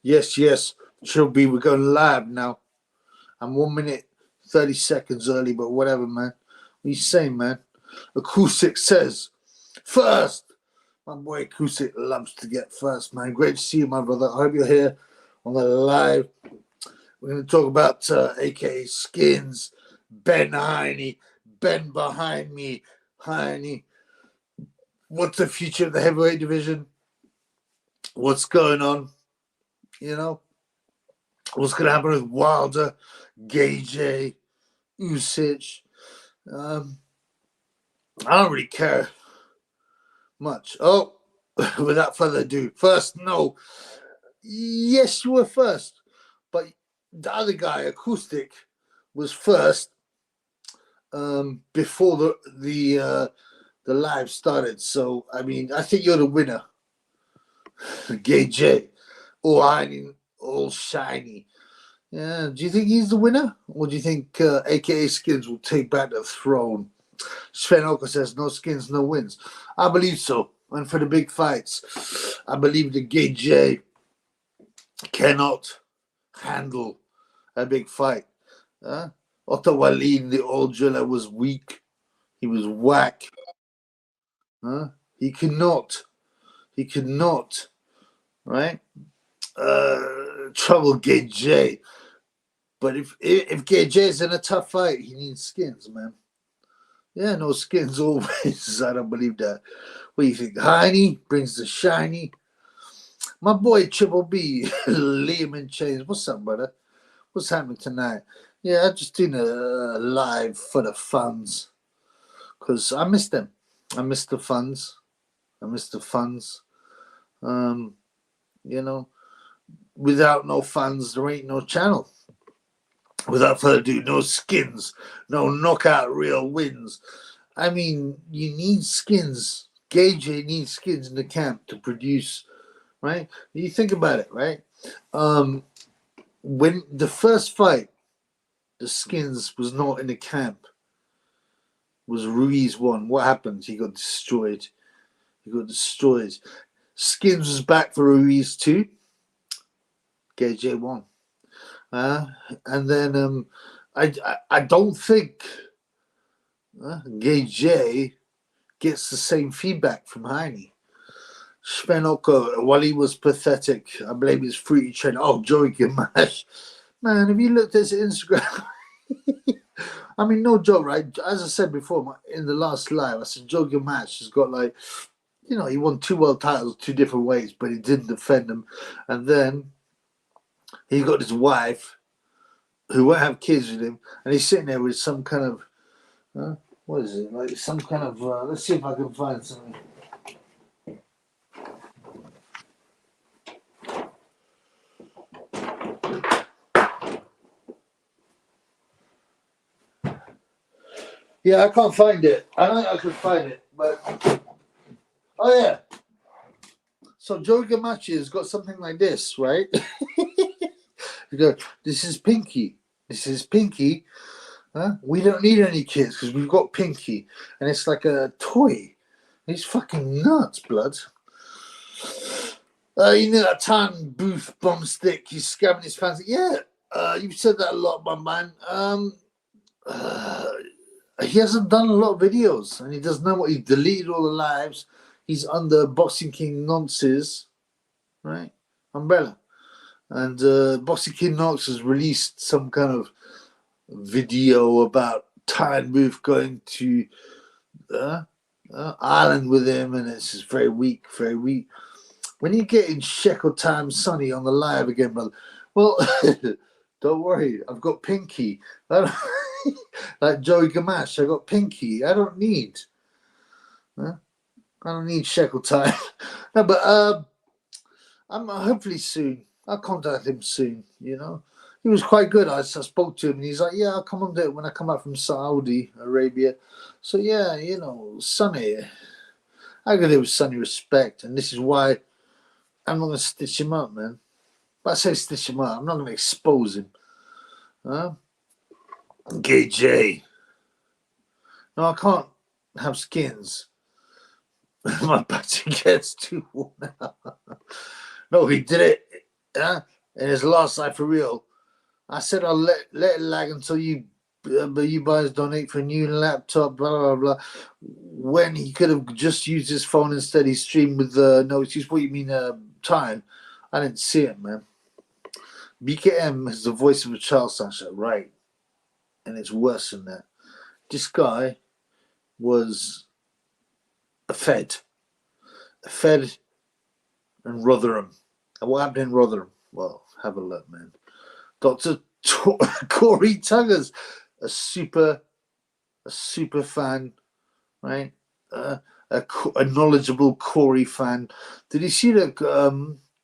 Yes, yes. Should be. We're going live now. I'm 1 minute 30 seconds early, but whatever, man. What you saying, man? Acoustic says first. My boy Acoustic loves to get first, man. Great to see you, my brother. I hope you're here on the live. We're going to talk about aka Skinz, Ben Hiney, Ben behind me, Hiney. What's the future of the heavyweight division? What's going on? You know, what's going to happen with Wilder, Gage, Usyk? I don't really care much. Oh, without further ado, first, no. Yes, you were first, but the other guy, Acoustic, was first before the live started. So, I mean, I think you're the winner. Gage, all Hiney, all shiny. Yeah. Do you think he's the winner, or do you think aka Skinz will take back the throne? Sven Oka says no Skinz, no wins. I believe so. And for the big fights, I believe the Gage cannot handle a big fight. Otto Wallin, the old driller, was weak. He was whack. He could not, right? Trouble Gage. But if Gage is in a tough fight, he needs Skinz, man. Yeah, no Skinz always. I don't believe that. What do you think? Hiney brings the shiny. My boy Triple B, Liam in Chains. What's up, brother? What's happening tonight? Yeah, I'm just doing a live for the funds. Because I miss them. I miss the funds. You know, without no funds, there ain't no channel. Without further ado, no Skinz, no knockout real wins. I mean, you need Skinz. Gage needs Skinz in the camp to produce, right? You think about it, right? When the first fight, the Skinz was not in the camp, was Ruiz won. What happened? He got destroyed. Skinz was back for Ruiz too. Gage won. And then I don't think Gage gets the same feedback from Hiney. Spenoko, while he was pathetic, I blame his fruity trend. Oh, Joey Gamache. Man, have you looked at his Instagram? I mean, no joke, right? As I said before in the last live, I said Joey Gamache has got like, you know, he won 2 world titles 2 different ways, but he didn't defend them. And then he got his wife, who won't have kids with him, and he's sitting there with some kind of, what is it? Like some kind of, let's see if I can find something. Yeah, I can't find it. I know I could find it, but, oh yeah. So Joey Gamache has got something like this, right? You go, this is Pinky. We don't need any kids because we've got Pinky. And it's like a toy. He's fucking nuts, blood. You know that time Booth bomb stick, he's scabbing his fans. Yeah, you've said that a lot, my man. He hasn't done a lot of videos, and he doesn't know what he deleted all the lives. He's under Boxing King nonsense, right? Umbrella. And Boxing King Knox has released some kind of video about Tyron Booth going to Ireland with him, and it's just very weak. When you get in Shekel Time Sonny on the live again, brother, well, don't worry, I've got Pinky. Like Joey Gamache, I got Pinky. I don't need Shekel Time. No, but I'm hopefully soon. I'll contact him soon, you know. He was quite good. I spoke to him, and he's like, yeah, I'll come and do it when I come back from Saudi Arabia. So, yeah, you know, Sonny, I gotta give Sonny respect, and this is why I'm not going to stitch him up, man. But I say stitch him up, I'm not going to expose him. Gage. No, I can't have Skinz. My battery gets too worn out. No, he did it. in his last life for real. I said I'll let it lag until you guys donate for a new laptop, blah blah blah. When he could have just used his phone instead, he streamed with no excuse. What you mean time? I didn't see it, man. BKM is the voice of a child snatcher, right? And it's worse than that. This guy was a Fed in Rotherham. And what happened in Rotherham? Well, have a look, man. Dr. Corey Tuggers, a super fan, right? A knowledgeable Corey fan. Did you see the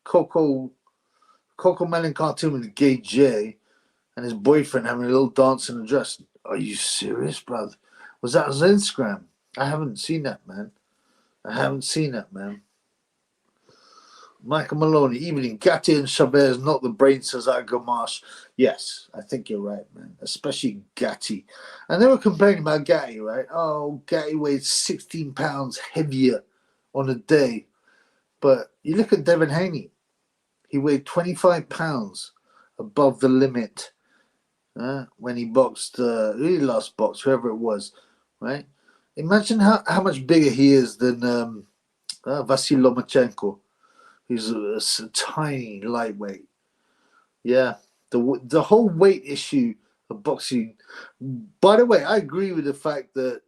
Coco Melon cartoon with the gay J and his boyfriend having a little dance in a dress? Are you serious, brother? Was that on Instagram? I haven't seen that, man. Michael Maloney, evening. Gatti and Chavez, not the brain cells out of Gamache. Yes, I think you're right, man. Especially Gatti. And they were complaining about Gatti, right? Oh, Gatti weighs 16 pounds heavier on a day. But you look at Devin Haney. He weighed 25 pounds above the limit when he boxed, really last box, whoever it was, right? Imagine how much bigger he is than Vasyl Lomachenko. He's a tiny lightweight. Yeah, the whole weight issue of boxing. By the way, I agree with the fact that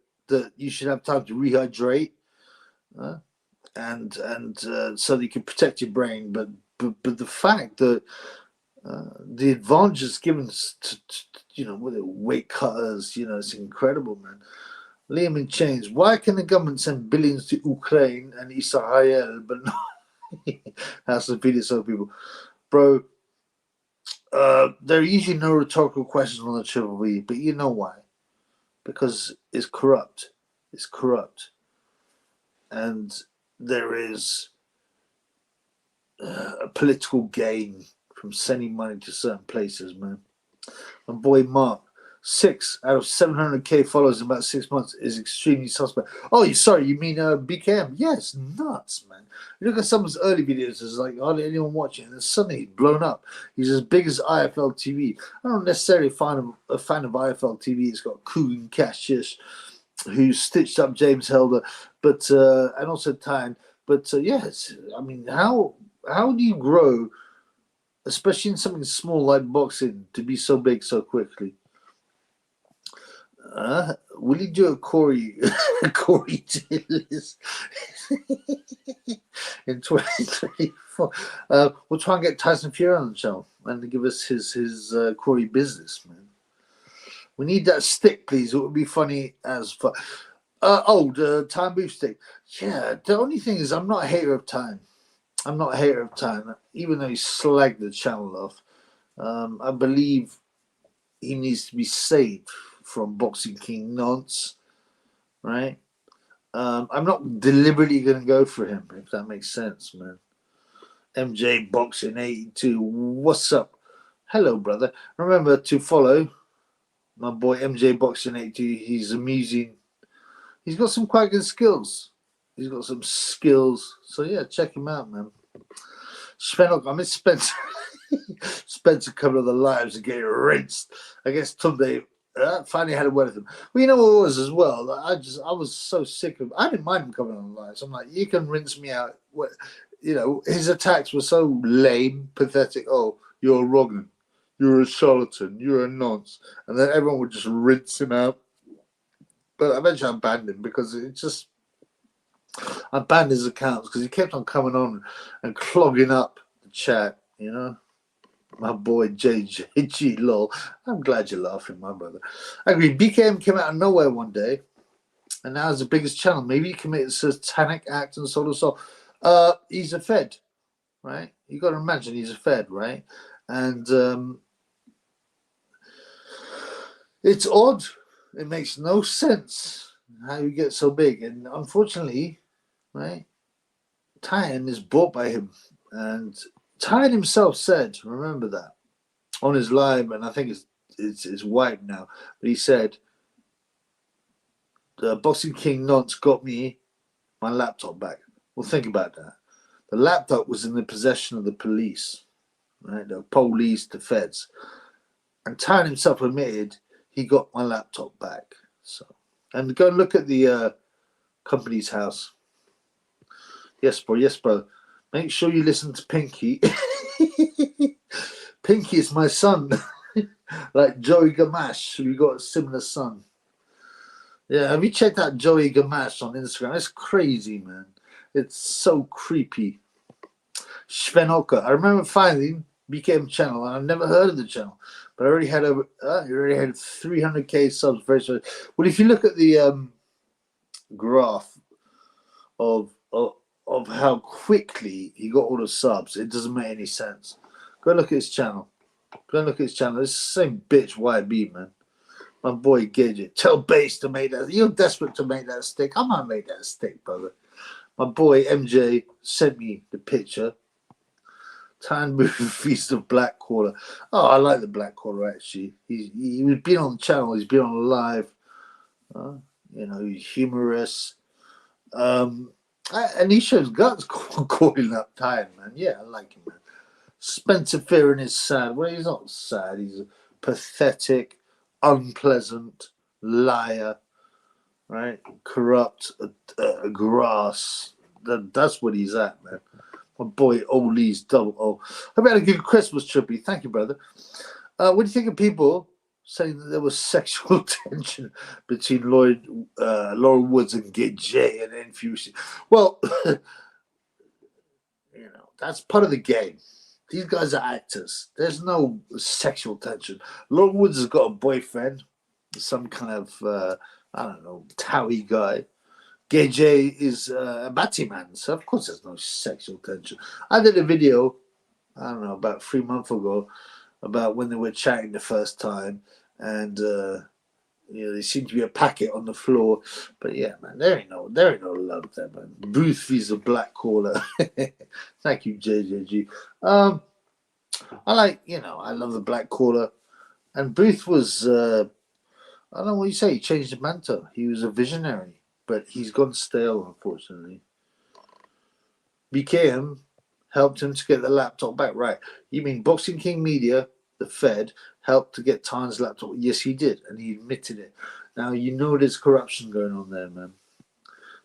you should have time to rehydrate, and so that you can protect your brain. But the fact that the advantages given to with the weight cutters, it's incredible, man. Liam in chains. Why can the government send billions to Ukraine and Israel, but not? That's the video, so people, bro. There are usually no rhetorical questions on the Triple B, but you know why? Because it's corrupt. It's corrupt, and there is a political gain from sending money to certain places, man. My boy Mark. 6 out of 700k followers in about 6 months is extremely suspect. Oh, sorry, you mean BKM? Yes, nuts, man. You look at some of his early videos, it's like hardly anyone watching, and then suddenly he's blown up. He's as big as IFL TV. I don't necessarily find a fan of IFL TV. It's got Kugan Cassius, who stitched up James Helder, but and also Tyne. But yes, I mean, how do you grow, especially in something small like boxing, to be so big so quickly? Will you do a Corey Tillis in 2024? We'll try and get Tyson Fury on the show and give us his Corey business, man. We need that stick, please. It would be funny as fuck. The Time Booth stick. Yeah, the only thing is I'm not a hater of Time. Even though he slagged the channel off. I believe he needs to be saved from Boxing King nonce, right? I'm not deliberately going to go for him, if that makes sense, man. MJ Boxing 82, what's up? Hello, brother. Remember to follow my boy MJ Boxing 82. He's amusing. He's got some quite good skills. So yeah, check him out, man. I miss Spencer. Spencer covered all the lives and getting rinsed. I guess Tunde finally had a word with him. Well, you know what it was as well? I was so sick of. I didn't mind him covering on the lives. I'm like, you can rinse me out. His attacks were so lame, pathetic. Oh, you're a Rogan. You're a charlatan. You're a nonce. And then everyone would just rinse him out. But eventually I banned him because I banned his accounts because he kept on coming on and clogging up the chat, My boy JJG, lol. I'm glad you're laughing, my brother. I agree. BKM came out of nowhere one day, and now is the biggest channel. Maybe he committed a satanic act and so. He's a Fed, right? You got to imagine he's a Fed, right? And it's odd. It makes no sense how you get so big, and unfortunately, right? Tyne is bought by him, and Tyne himself said, remember that, on his live, and I think it's wiped now, but he said, the Boxing King nonce got me my laptop back. Well, think about that. The laptop was in the possession of the police, right? The police, the feds. And Tan himself admitted he got my laptop back. So, and go and look at the company's house. Yes, bro. Yes, bro. Make sure you listen to Pinky. Pinky is my son. Like Joey Gamache. We got a similar son. Yeah, have you checked out Joey Gamache on Instagram? It's crazy, man. It's so creepy. Svenoka. I remember finding BKM channel, and I've never heard of the channel, but I already had over. Already had 300k subs. Very soon. Well, if you look at the graph of how quickly he got all the subs, it doesn't make any sense. Go look at his channel. Go look at his channel. It's the same bitch YB, man. My boy Gidget. Tell Base to make that. You're desperate to make that stick. I might make that stick, brother. My boy MJ sent me the picture. Tan movie Feast of Black Caller. Oh, I like the Black Caller actually. He's been on the channel. He's been on live. You know, he's humorous. And he shows guts calling up Tan, man. Yeah, I like him, man. Spencer Fearon is sad. Well, he's not sad. He's a pathetic, unpleasant liar, right? Corrupt, grass. That's what he's at, man. My boy Ole's double O. Hope you had a good Christmas, Trippy. Thank you, brother. What do you think of people saying that there was sexual tension between Laura Woods and Gay J and Infusion? Well, you know, that's part of the game. These guys are actors. There's no sexual tension. Laura Woods has got a boyfriend, some kind of, I don't know, Towie guy. Gay J is a batty man, so of course there's no sexual tension. I did a video, I don't know, about 3 months ago, about when they were chatting the first time, and you know, there seemed to be a packet on the floor. But yeah, man, there ain't no love there, man. Booth is a Black Caller. Thank you, JJG. I like, you know, I love the Black Caller, and Booth was, I don't know what you say. He changed the mantle. He was a visionary. But he's gone stale, unfortunately. BKM helped him to get the laptop back. Right. You mean Boxing King Media, the Fed, helped to get Tan's laptop? Yes, he did. And he admitted it. Now, you know there's corruption going on there, man.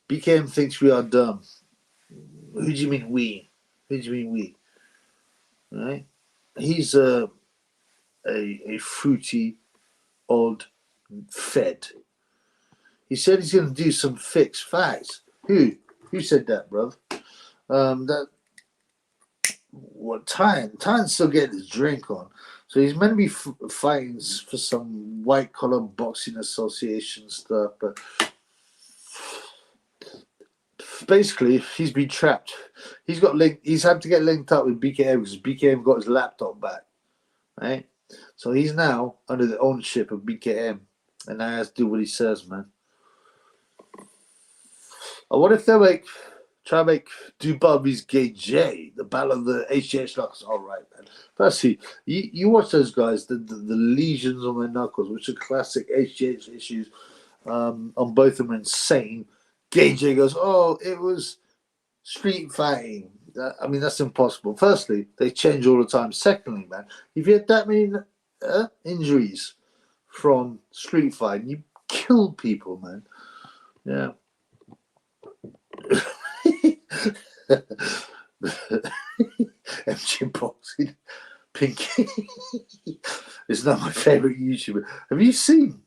BKM thinks we are dumb. Who do you mean we? Who do you mean we? Right? He's a fruity old Fed. He said he's going to do some fixed facts. Who said that, bruv? That what Tan's still getting his drink on, so he's meant to be fighting for some white collar boxing association stuff. But basically, he's been trapped. He's had to get linked up with BKM because BKM got his laptop back, right? So he's now under the ownership of BKM, and now he has to do what he says, man. What if they try to make Dubabi's Gay J, the battle of the HGH knuckles? All right, man. Firstly, you watch those guys, the lesions on their knuckles, which are classic HGH issues. On both of them are insane. Gay J goes, oh, it was street fighting. I mean, that's impossible. Firstly, they change all the time. Secondly, man, if you had that many injuries from street fighting, you kill people, man. Yeah. MG Boxing Pinky is not my favorite YouTuber. Have you seen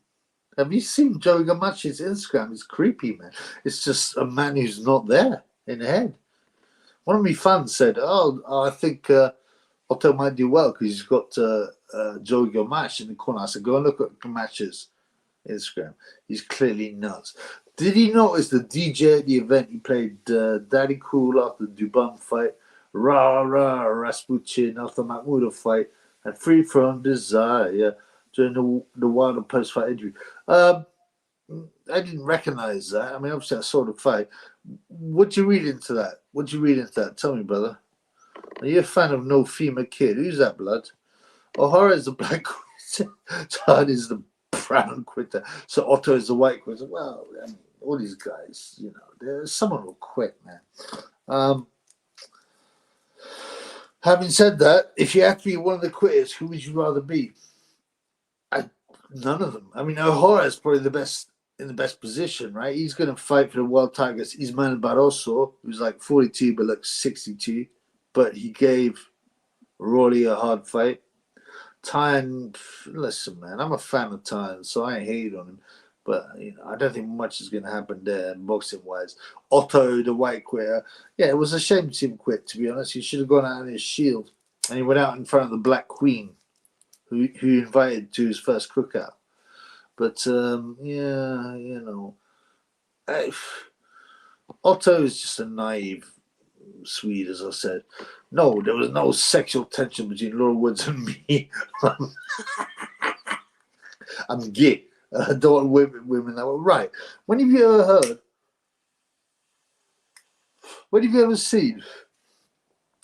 Joey Gamache's Instagram? It's creepy, man. It's just a man who's not there in the head. One of my fans said, I think Otto might do well because he's got Joey Gamache in the corner. I said, go and look at Gamache's Instagram. He's clearly nuts. Did he notice the DJ at the event? He played Daddy Cool after the Dubon fight, Rah Rah Rasputin after Mahmoudov fight, and Free From Desire during the Wilder post-fight interview. I didn't recognize that. I mean, obviously I saw the fight. What do you read into that? Tell me, brother. Are you a fan of No Fema Kid? Who's that, blood? O'Hara is the black quitter. Todd is the brown quitter. So Otto is the white quitter. Well, I mean, all these guys, you know, someone will quit, man. Having said that, if you had to be one of the quitters, who would you rather be? None of them. I mean, O'Hara is probably the best in the best position, right? He's going to fight for the world tigers. Ismael Barroso, who's like 42 but looks 62, but he gave Rolly a hard fight. Tyne, listen, man, I'm a fan of Tyne, so I ain't hate on him. But I don't think much is going to happen there, boxing wise. Otto, the white quitter, yeah, it was a shame to see him quit. To be honest, he should have gone out on his shield, and he went out in front of the Black Queen, who he invited to his first cookout. But yeah, Otto is just a naive Swede, as I said. No, there was no sexual tension between Laura Woods and me. I'm gay. I don't want women that were right. When have you ever heard? When have you ever seen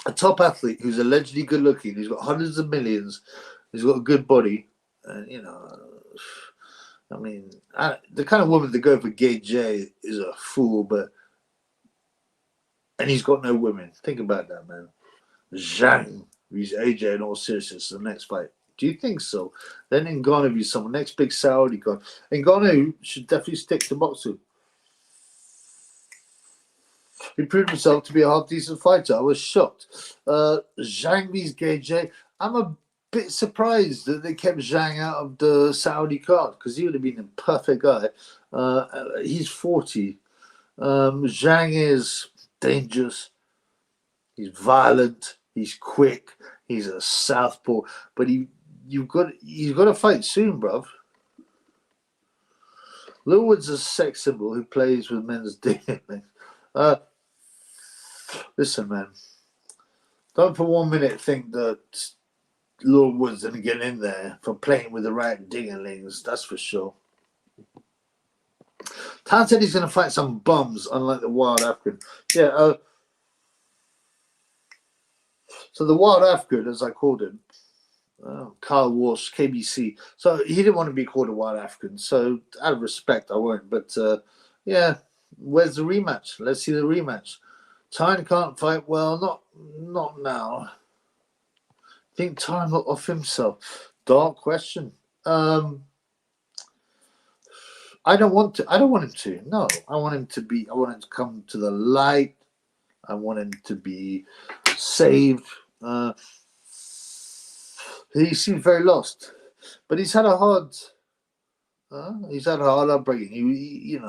a top athlete who's allegedly good looking, who's got hundreds of millions, who's got a good body, I mean, the kind of woman that go for Gay J is a fool, and he's got no women. Think about that, man. Zhang, who's AJ in all seriousness, the next fight. Do you think so? Then Ngannou be someone. Next big Saudi guy. Ngannou should definitely stick to boxing. He proved himself to be a half decent fighter. I was shocked. Zhang vs Gay J. I'm a bit surprised that they kept Zhang out of the Saudi card because he would have been a perfect guy. He's 40. Zhang is dangerous. He's violent. He's quick. He's a southpaw. But he's got to fight soon, bruv. Lil Wood's a sex symbol who plays with men's DNA. Listen, man. Don't for 1 minute think that Lil Wood's going to get in there for playing with the right dingerlings. That's for sure. Tan said he's going to fight some bums, unlike the Wild African. Yeah, so the Wild African, as I called him, Kyle Walsh, KBC. So he didn't want to be called a Wild African. So out of respect, I won't. But yeah, where's the rematch? Let's see the rematch. Tyne can't fight well. Not now. Think Tyne will off himself? Dark question. I don't want him to. No, I want him to come to the light. I want him to be saved. He seems very lost, but he's had a hard upbringing.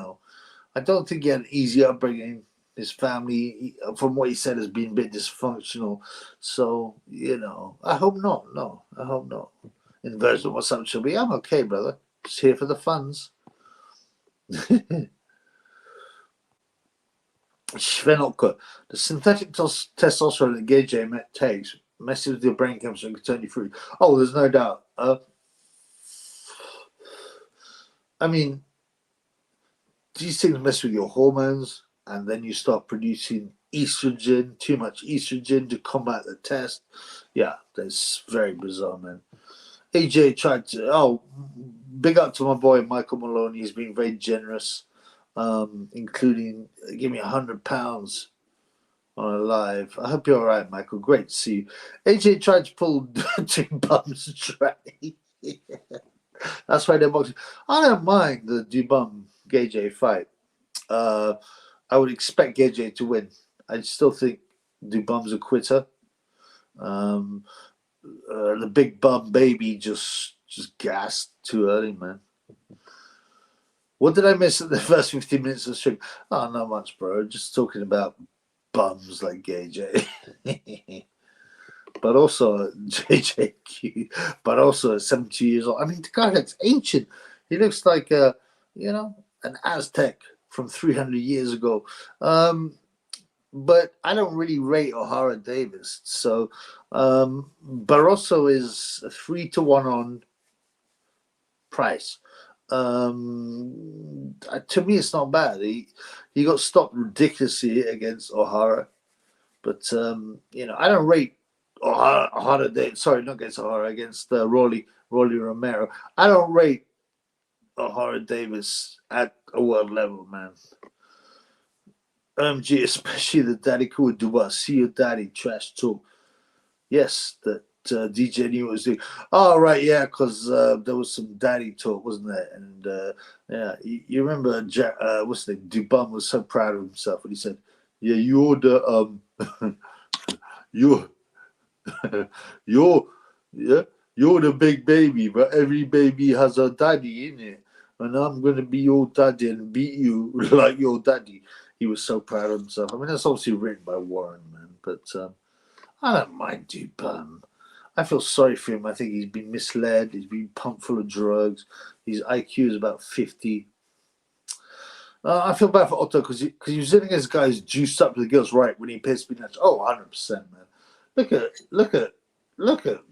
I don't think he had an easy upbringing. His family, from what he said, has been a bit dysfunctional. So, I hope not. No, I hope not. In version of what's up shall be. I'm okay, brother. Just here for the funds. Svenoka, the synthetic testosterone that Gay J takes messes with your brain chemistry and can turn you through. Oh, there's no doubt. I mean, these things mess with your hormones, and then you start producing estrogen, too much estrogen to combat the test. Yeah, that's very bizarre, man. AJ tried to. Big up to my boy Michael Maloney. He's been very generous. Including give me £100 on a live. I hope you're all right, Michael. Great to see you. AJ tried to pull two bums try. That's why they're boxing. I don't mind the Dubum Gay J fight. I would expect Gay J to win. I still think Dubum's a quitter. The big bum baby just gassed too early, man. What did I miss at the first 15 minutes of the stream? Oh, not much, bro. Just talking about bums like Gay J. But also JJQ. But also at 72 years old. I mean, the guy looks ancient. He looks like, an Aztec from 300 years ago. But I don't really rate O'Hara Davis. So Barroso is a 3-to-1 on price. To me, it's not bad. He got stopped ridiculously against O'Hara, but I don't rate O'Hara. Sorry, not against O'Hara, against Rolly Romero. I don't rate O'Hara Davis at a world level, man. OMG, especially the daddy cool Dubois. See your daddy, trash talk. Yes, that DJ knew what was doing. Oh, right, yeah, because there was some daddy talk, wasn't there? And yeah, you remember what's the name? Dubon was so proud of himself when he said, "Yeah, you're the you're you're yeah, you're the big baby, but every baby has a daddy in it, and I'm gonna be your daddy and beat you like your daddy." He was so proud of himself. I mean, that's obviously written by Warren, man, but I don't mind Dubon. I feel sorry for him. I think he's been misled. He's been pumped full of drugs. His IQ is about 50. I feel bad for Otto because he was sitting against guys juiced up to the gills, right, when he appears to be natural. Oh, 100%, man. Look at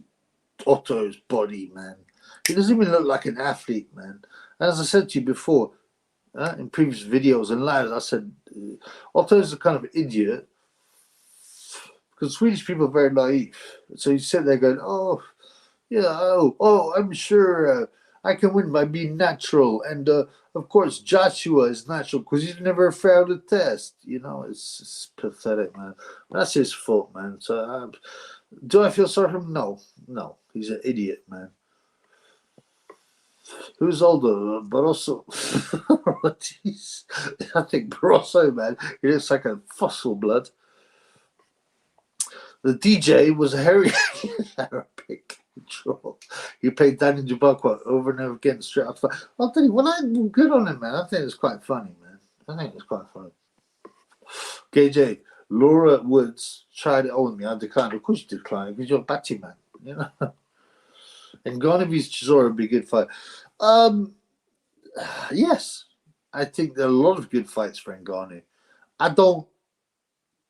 Otto's body, man. He doesn't even look like an athlete, man. And as I said to you before, in previous videos and lives, I said Otto's the kind of idiot because Swedish people are very naive. So you sit there going, oh, yeah, I'm sure I can win by being natural. And of course, Joshua is natural because he's never failed a test. You know, it's pathetic, man. That's his fault, man. So do I feel sorry for him? No. He's an idiot, man. Who's older? Barroso. Jeez. I think Barroso, man, he looks like a fossil blood. The DJ was a hairy Arabic control. He played Danny Dubakwa over and over again straight off the bat. I'll tell you, I'm good on him, man. I think it's quite funny, man. I think it's quite funny. KJ, Laura Woods tried it on me. I declined. Of course you declined because you're a batty man, you know. And Ganavi's Chisora would be a good fight. Yes, I think there are a lot of good fights for Ngannou.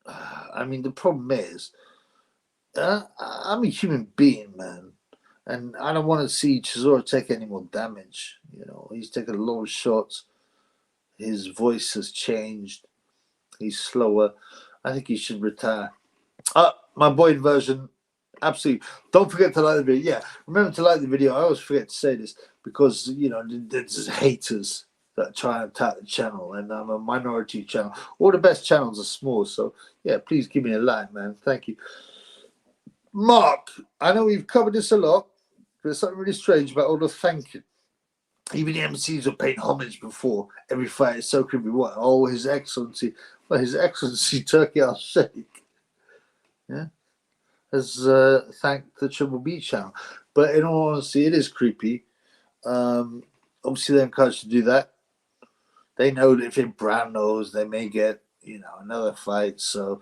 I mean, the problem is, I'm a human being, man, and I don't want to see Chisora take any more damage. You know, he's taken a lot of shots. His voice has changed. He's slower. I think he should retire. My boy Inversion, absolutely. Don't forget to like the video. Yeah, remember to like the video. I always forget to say this because, you know, there's haters that try and attack the channel, and I'm a minority channel. All the best channels are small, so yeah, please give me a like, man. Thank you. Mark, I know we've covered this a lot, but there's something really strange about all the thanking. Even the MCs were paying homage before every fight. It's so creepy. What? Oh, His Excellency. Well, His Excellency Turkey Al Sheikh. Yeah. Has thanked the Triple B channel. But in all honesty, it is creepy. Obviously, they're encouraged to do that. They know that if they brown nose, they may get, you know, another fight. So,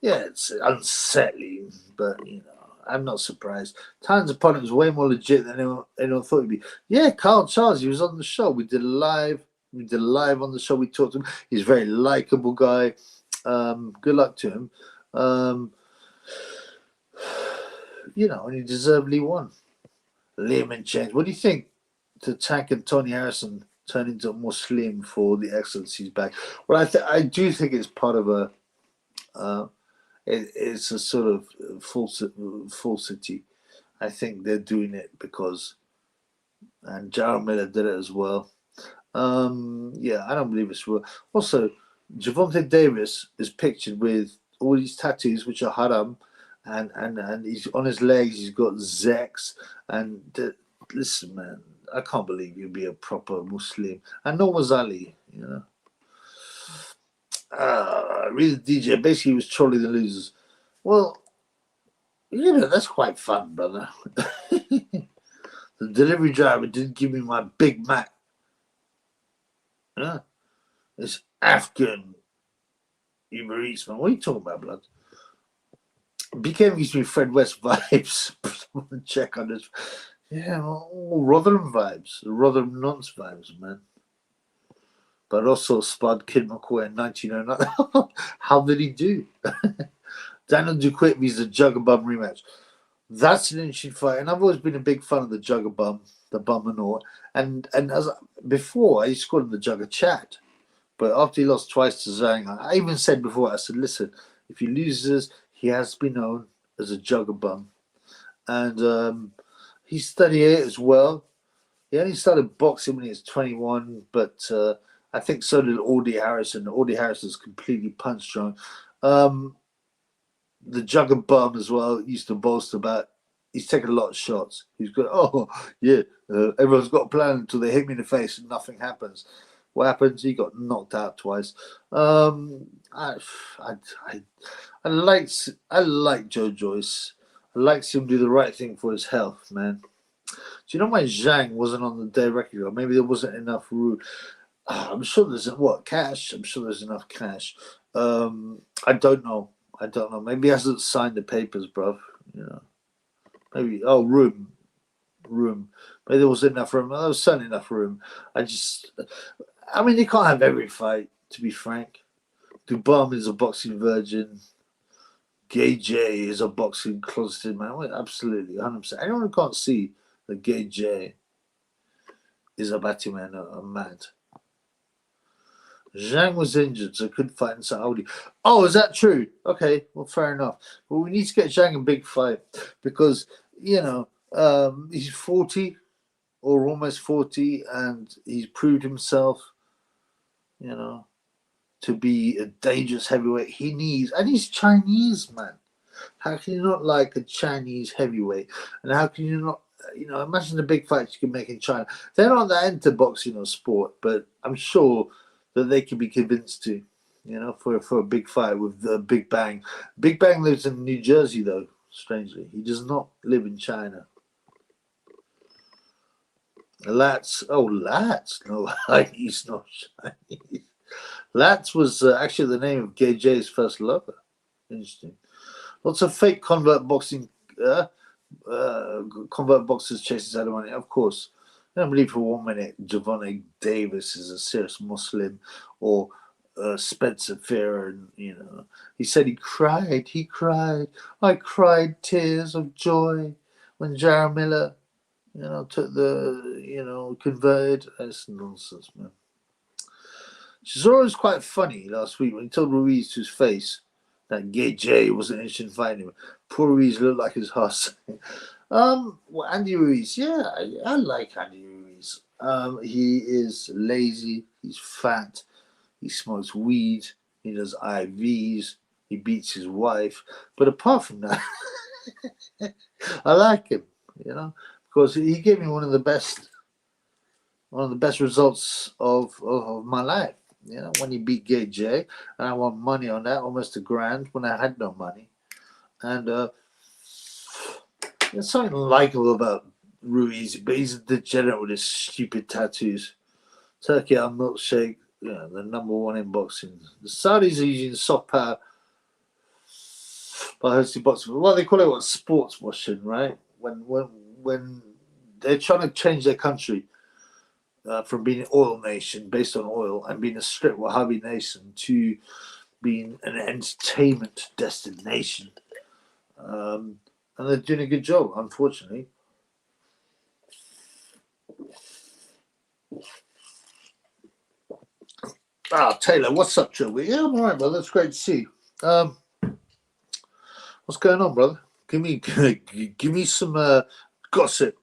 yeah, it's unsettling, but, you know, I'm not surprised. Tan's opponent was way more legit than anyone thought he'd be. Yeah, Carl Charles, he was on the show. We did a live on the show. We talked to him. He's a very likable guy. Good luck to him. You know, and he deservedly won. Liam and James, what do you think? To Tank and Tony Harrison turn into a Muslim for the Excellency's back? Well, I do think it's part of a it's a sort of falsity. I think they're doing it because, and Jarrell Miller did it as well. Yeah, I don't believe it's real. Also, Javonte Davis is pictured with all these tattoos, which are haram, and he's on his legs. He's got Zex, and listen, man, I can't believe you'd be a proper Muslim. And nor was Ali, you know. Real DJ basically was trolling the losers. Well, you know, that's quite fun, brother. The delivery driver didn't give me my Big Mac. Yeah, it's Afghan Uber Eats, man. What are you talking about, blood? BKM gives me Fred West vibes. Check on this. Yeah, all Rotherham vibes. Rotherham nonce vibes, man. But also Spud Kid McCoy in 1909. How did he do? Daniel Duquette vs. the Juggerbum rematch. That's an interesting fight. And I've always been a big fan of the Juggerbum, the bum and all. And as before, I used to call him the Jugger Chad. But after he lost twice to Zhang, I even said before, I said, listen, if he loses, he has been known as a Juggerbum. And he's 38 as well. He only started boxing when he was 21, but I think so did Audie Harrison. Audie Harrison's completely punch drunk. the Jugger Bum as well used to boast about he's taken a lot of shots. He's got, oh, yeah, everyone's got a plan until they hit me in the face and nothing happens. What happens? He got knocked out twice. I like Joe Joyce. I like seeing him do the right thing for his health, man. Do you know why Zhang wasn't on the day record? Or maybe there wasn't enough room. I'm sure there's cash. I'm sure there's enough cash. I don't know. Maybe he hasn't signed the papers, bruv. You know, maybe. Oh, room. Maybe there was enough room. There was certainly enough room. I mean, you can't have every fight. To be frank, Dubam is a boxing virgin. Gay J is a boxing closeted man. Well, absolutely, 100%. Anyone who can't see that Gay J is a batty man, a mad. Zhang was injured, so couldn't fight in Saudi. Oh, is that true? Okay, well, fair enough. But we need to get Zhang a big fight because, you know, he's 40 or almost 40 and he's proved himself, you know, to be a dangerous heavyweight. And he's Chinese, man. How can you not like a Chinese heavyweight? And how can you not, you know, imagine the big fights you can make in China. They're not that into boxing or sport, but I'm sure that they can be convinced to, you know, for a big fight with the Big Bang. Big Bang lives in New Jersey, though, strangely. He does not live in China. Lats. No, he's not Chinese. Lats was actually the name of Gay J's first lover. Interesting. Lots of fake convert boxers chasing out of money. Of course, I don't believe for 1 minute Javante Davis is a serious Muslim or Spencer Fearon. You know, he said he cried. I cried tears of joy when Jared Miller, you know, took the, you know, converted. That's nonsense, man. Chisora was quite funny last week when he told Ruiz to his face that Gay J wasn't interested in fighting him. Poor Ruiz looked like his huss. Well, Andy Ruiz, yeah, I like Andy Ruiz. He is lazy, he's fat, he smokes weed, he does IVs, he beats his wife. But apart from that, I like him, you know, because he gave me one of the best results of my life. You know, when he beat Gay J, and I won money on that, almost $1,000 when I had no money. And there's something likable about Ruiz, but he's a degenerate with his stupid tattoos. Turkey Al Milkshake, you know, the #1 in boxing. The Saudis are using soft power by hosting boxing. Well, they call it sports washing, right? When they're trying to change their country. From being an oil nation based on oil and being a strict Wahhabi nation to being an entertainment destination. And they're doing a good job, unfortunately. Taylor, what's up, Joe? Yeah, I'm all right, brother. That's great to see you. What's going on, brother? Give me some gossip.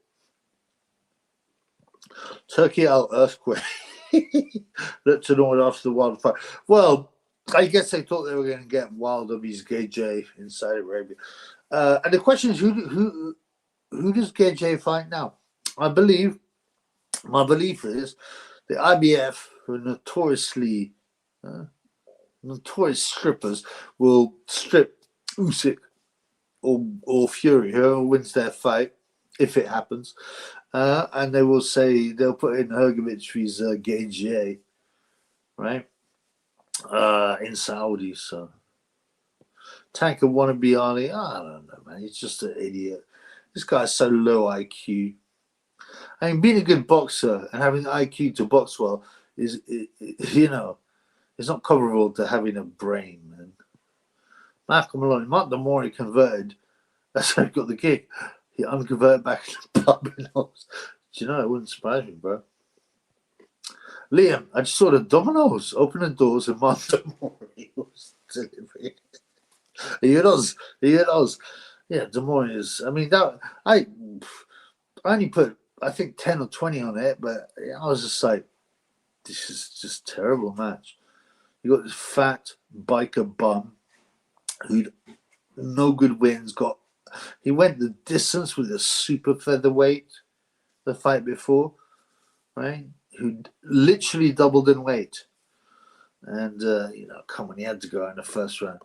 Turkey out earthquake. Looked to know after the wildfire. Well, I guess they thought they were going to get Wild W's Gay J in Saudi Arabia. And the question is, who does Gay J fight now? My belief is the IBF, who are notorious strippers, will strip Usyk or Fury, whoever wins their fight, if it happens. And they will say they'll put in Hergovic's Gay J, right? In Saudi. So Tanker wannabe Ali, I don't know, man. He's just an idiot. This guy's so low IQ. I mean, being a good boxer and having IQ to box well is, you know, it's not comparable to having a brain, man. Mark the more he converted, that's how he got the gig. He unconverted back to the pub. Do you know, it wouldn't surprise me, bro. Liam, I just saw the Domino's open the doors and Montemori was delivering. Are you at Oz? Yeah, Des Moines is. I mean, that I only put, I think, 10 or 20 on it, but I was just like, this is just a terrible match. You got this fat biker bum who'd no good wins. He went the distance with a super featherweight the fight before, right? Who literally doubled in weight. And, come on, he had to go out in the first round.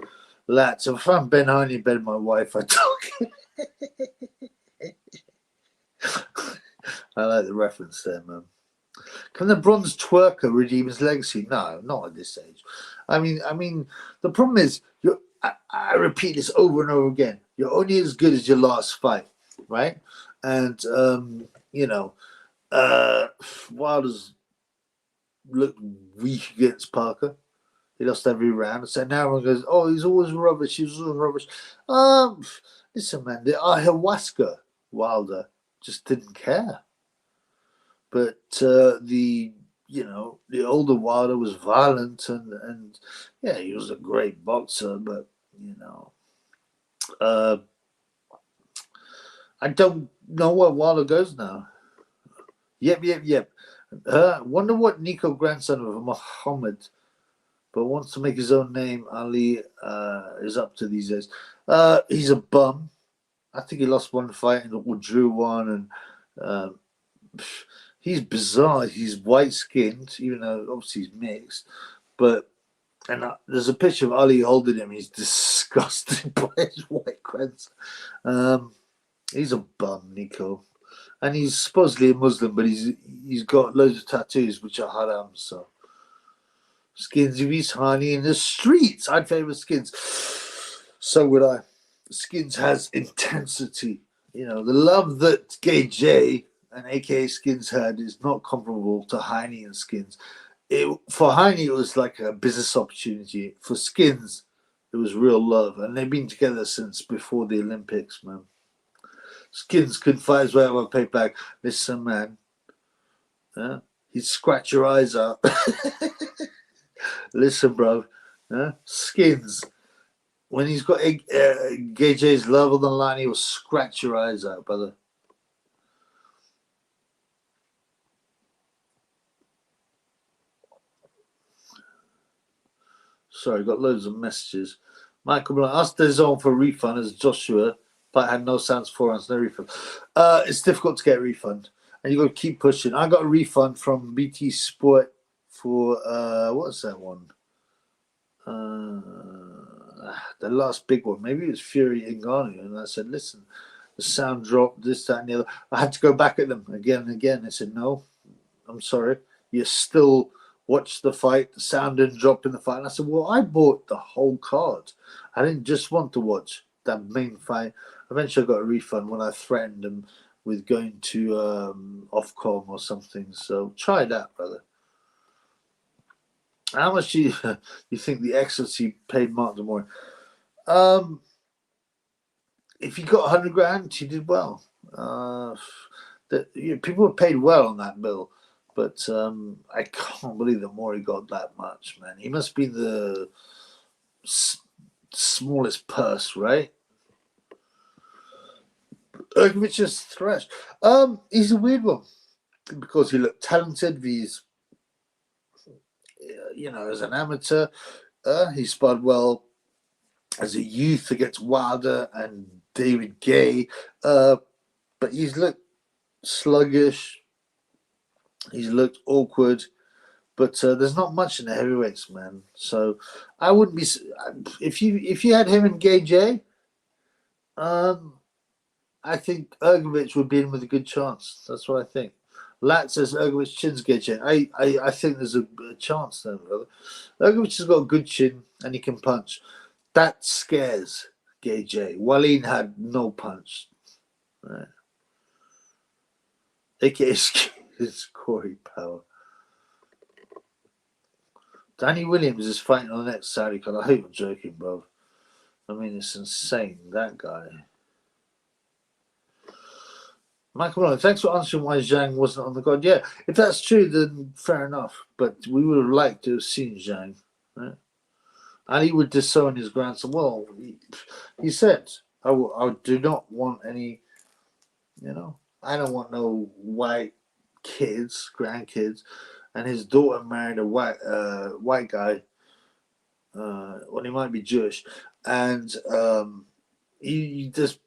Lads, if I'm Ben Hiney, Ben my wife, I talk. I like the reference there, man. Can the bronze twerker redeem his legacy? No, not at this age. I mean, the problem is, I repeat this over and over again. You're only as good as your last fight, right? And Wilder's looked weak against Parker. He lost every round. So now everyone goes, "Oh, he's always rubbish. He's always rubbish." Listen, man, the ayahuasca Wilder just didn't care. But the older Wilder was violent and yeah, he was a great boxer. But I don't know where Wilder goes now. Yep. Wonder what Nico, grandson of Muhammad, but wants to make his own name. Ali is up to these days. He's a bum. I think he lost one fight and drew one, and he's bizarre. He's white skinned, even though obviously he's mixed. But there's a picture of Ali holding him. He's disgusted by his white grandson. He's a bum, Nico, and he's supposedly a Muslim, but he's got loads of tattoos which are haram. So Skinz, if he's Hiney in the streets, I'd favour Skinz. So would I. Skinz has intensity. The love that Gay J and aka Skinz had is not comparable to Hiney and Skinz. For Hiney, it was like a business opportunity. For Skinz, it was real love, and they've been together since before the Olympics, man. Skinz could fight his way out of a payback. Listen, man, he'd scratch your eyes out. Listen, bro, Skinz, when he's got Gay J's love on the line, he will scratch your eyes out, brother. Sorry, got loads of messages. Michael Blunt asked the zone for refund as Joshua, but had no sounds for us, no refund. It's difficult to get a refund, and you got to keep pushing. I got a refund from BT Sport for what's that one? The last big one. Maybe it was Fury Ngannou, and I said, "Listen, the sound dropped, this, that, and the other." I had to go back at them again and again. They said, "No, I'm sorry, you still watch the fight. The sound didn't drop in the fight." And I said, "Well, I bought the whole card. I didn't just want to watch that main fight." Eventually, I got a refund when I threatened them with going to Ofcom or something. So try that, brother. How much do you think the Excellency paid Mark Demore? If he got 100 grand, he did well. People were paid well on that bill. But I can't believe that Maury got that much, man. He must be the smallest purse, right? Which is thrashed. He's a weird one because he looked talented. He's, as an amateur, he sparred well as a youth against Wilder and David Gay. But he's looked sluggish. He's looked awkward. But there's not much in the heavyweights, man. So I wouldn't be if you had him and Gay J. I think Ergovich would be in with a good chance. That's what I think. Lat says Ergovich chins Gay J. I think there's a chance there, brother. Ergovich has got a good chin and he can punch. That scares Gay J. Wallin had no punch. Right. AKA is Corey Power. Danny Williams is fighting on the next Saudi card. I hope you're joking, bro. I mean, it's insane, that guy. Michael Malone, thanks for answering why Zhang wasn't on the card. Yeah, if that's true, then fair enough. But we would have liked to have seen Zhang. Right? And he would disown his grandson. Well, he said, I do not want any, I don't want no white kids, grandkids. And his daughter married a white guy. Well, he might be Jewish. And there's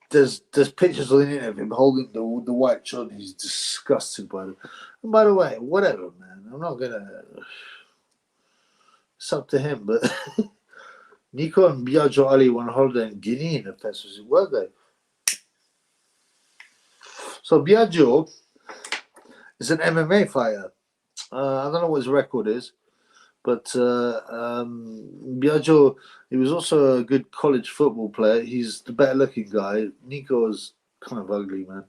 pictures on the internet of him holding the white children. He's disgusted by them. And by the way, whatever, man. I'm not gonna. It's up to him, but Nico and Biagio Ali went on holiday in Guinea in the festival, were they? So Biagio is an MMA fighter. I don't know what his record is, but Biagio, he was also a good college football player. He's the better looking guy. Nico is kind of ugly, man.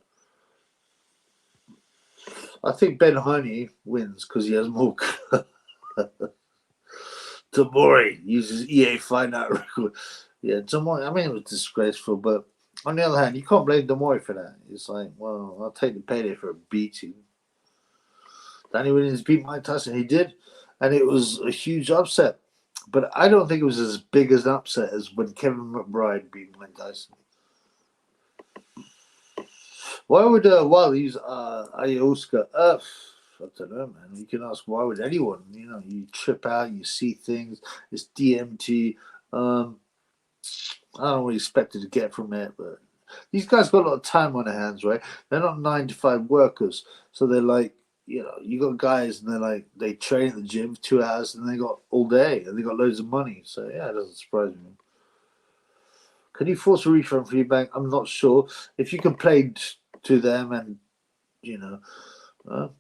I think Ben Hiney wins because he has more. Tamori uses EA Fight Night record. Yeah, Tamori, I mean, it was disgraceful, but on the other hand, you can't blame Tamori for that. It's like, well, I'll take the payday for a beating. Danny Williams beat Mike Tyson. He did, and it was a huge upset. But I don't think it was as big as an upset as when Kevin McBride beat Mike Tyson. Why would Wilder use ayahuasca? I don't know, man. You can ask why would anyone? You know, you trip out, you see things. It's DMT. I don't know what you expected to get from it, but these guys got a lot of time on their hands, right? They're not 9-to-5 workers, so they're like, you know, you got guys and they're like, they train at the gym for 2 hours and they got all day and they got loads of money. So yeah, it doesn't surprise me. Can you force a refund for your bank? I'm not sure. If you can play to them and, you know,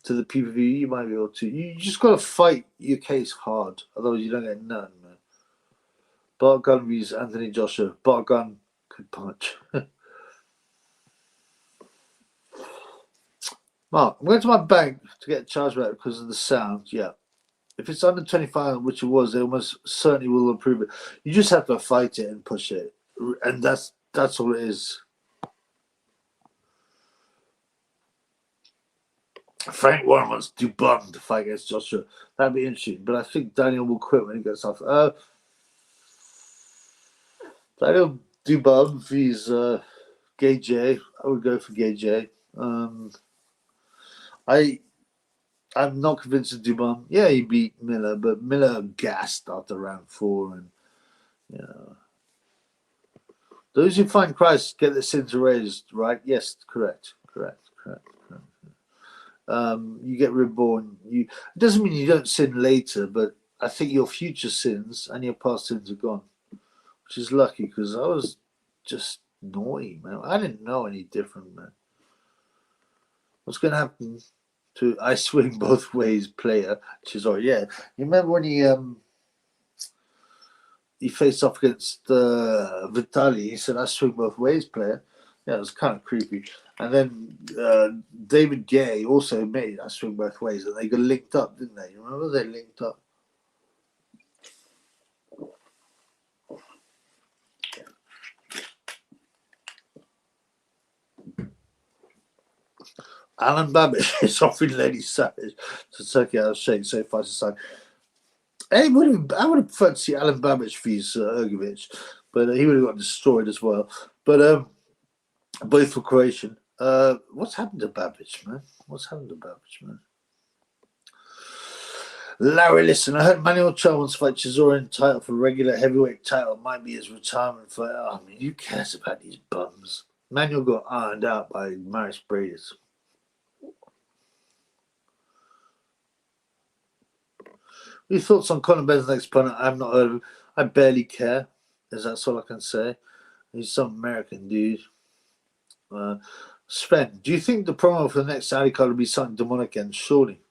to the PPV, you might be able to. You just got to fight your case hard, otherwise you don't get none, man. Bart Gunn vs Anthony Joshua. Bart Gunn could punch. Mark, I'm going to my bank to get a chargeback because of the sound. Yeah. If it's under 25, which it was, they almost certainly will approve it. You just have to fight it and push it. And that's all it is. Frank Warren wants Dubon to fight against Joshua. That'd be interesting. But I think Daniel will quit when he gets off. Daniel Dubon vs Gay J. I would go for Gay J. I'm not convinced of Dubon. Yeah, he beat Miller, but Miller gassed after round 4, and you know, those who find Christ get their sins erased, right? Yes, correct. You get reborn. It doesn't mean you don't sin later, but I think your future sins and your past sins are gone, which is lucky because I was just naughty, man. I didn't know any different, man. What's going to happen to I swing both ways player? Chisora, yeah. You remember when he faced off against Vitali? He said, "I swing both ways player." Yeah, it was kind of creepy. And then David Gay also made I swing both ways, and they got linked up, didn't they? You remember they linked up? Alan Babbage is offering Lady Savage to take out a shake, so fights aside. I would have preferred to see Alan Babbage vs Ergovic, but he would have got destroyed as well. But both for Croatian. What's happened to Babbage, man? Larry, listen, I heard Manuel Charles wants to fight Chisora title for regular heavyweight title. Might be his retirement fight. I mean, who cares about these bums? Manuel got ironed out by Maris Breeders. Your thoughts on Conor Benn's next opponent? I've not heard of him. I barely care. That's all I can say. He's some American dude. Sven, do you think the promo for the next Saudi card will be something demonic? And surely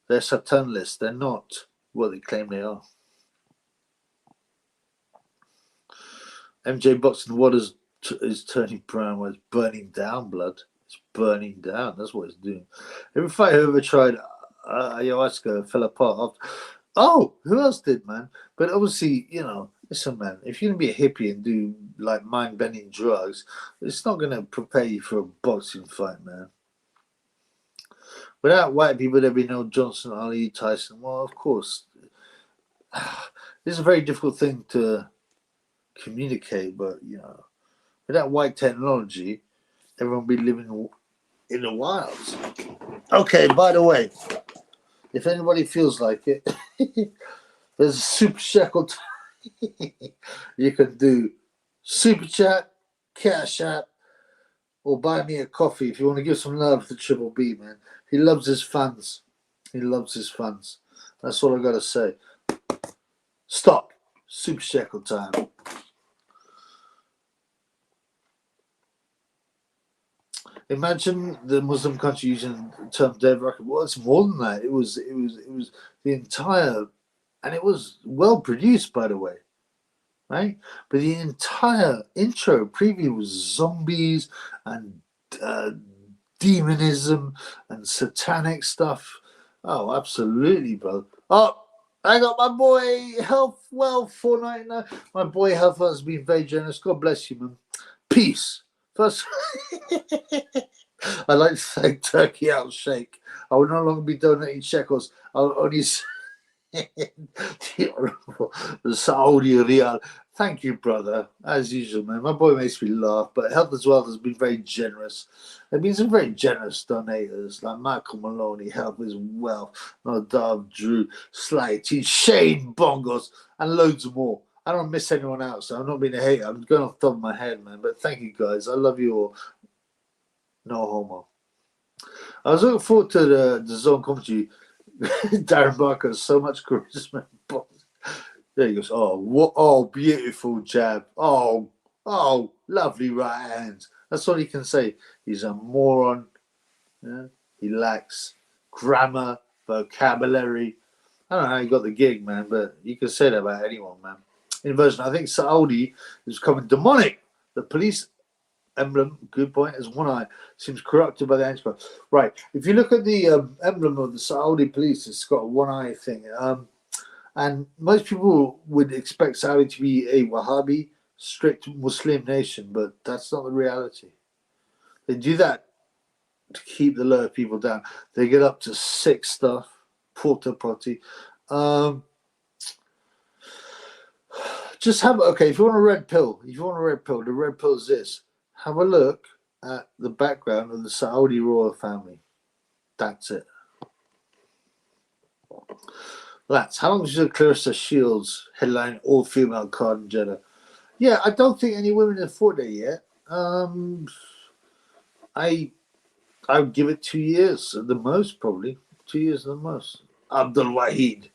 they're Satanists. They're not what they claim they are. MJ Boxing, what is turning brown? Well, it's burning down, blood. It's burning down. That's what it's doing. Every fight whoever tried ayahuasca fell apart. Oh, who else did, man? But obviously, you know, listen, man, if you're going to be a hippie and do like mind-bending drugs, it's not going to prepare you for a boxing fight, man. Without white people, there'd be no Johnson, Ali, Tyson. Well, of course. This is a very difficult thing to communicate, but, you know, without white technology, everyone would be living in the wilds. Okay, by the way, if anybody feels like it, there's a super chat. You can do super chat, Cash App, or buy me a coffee if you want to give some love to Triple B, man. He loves his fans. He loves his fans. That's all I got to say. Stop. Super Shekel time. Imagine the Muslim country using the term dead record. Well, it's more than that. It was the entire, and it was well produced, by the way, right? But the entire intro preview was zombies and demonism and satanic stuff. Oh, absolutely, bro. Oh, I got my boy Health Wealth 499. My boy Health has been very generous. God bless you, man. Peace. First, I like to say turkey out shake. I will no longer be donating shekels. I'll only the Saudi Real. Thank you, brother. As usual, man. My boy makes me laugh, but Health as well has been very generous. There have been some very generous donators like Michael Maloney, Health as well, Nadav, Drew, Slighty, Shane Bongos, and loads more. I don't miss anyone else, so I'm not being a hater. I'm going off the top of my head, man. But thank you, guys. I love you all. No homo. I was looking forward to the zone commentary. Darren Barker has so much charisma. There he goes. Oh, what? Oh, beautiful jab. Oh, lovely right hands. That's all he can say. He's a moron. Yeah? He lacks grammar, vocabulary. I don't know how he got the gig, man, but you can say that about anyone, man. In version, I think Saudi is becoming demonic. The police emblem, good point, is one eye. Seems corrupted by the anti. Right. If you look at the emblem of the Saudi police, it's got a one eye thing. And most people would expect Saudi to be a Wahhabi, strict Muslim nation, but that's not the reality. They do that to keep the lower people down. They get up to sick stuff, porta potty. Just have, okay, if you want a red pill, the red pill is this. Have a look at the background of the Saudi royal family. That's it. Lads, how long should Clarissa Shields headline all female card in Jeddah? Yeah, I don't think any women have fought there yet. I would give it 2 years at the most, probably 2 years at the most. Abdul Wahid,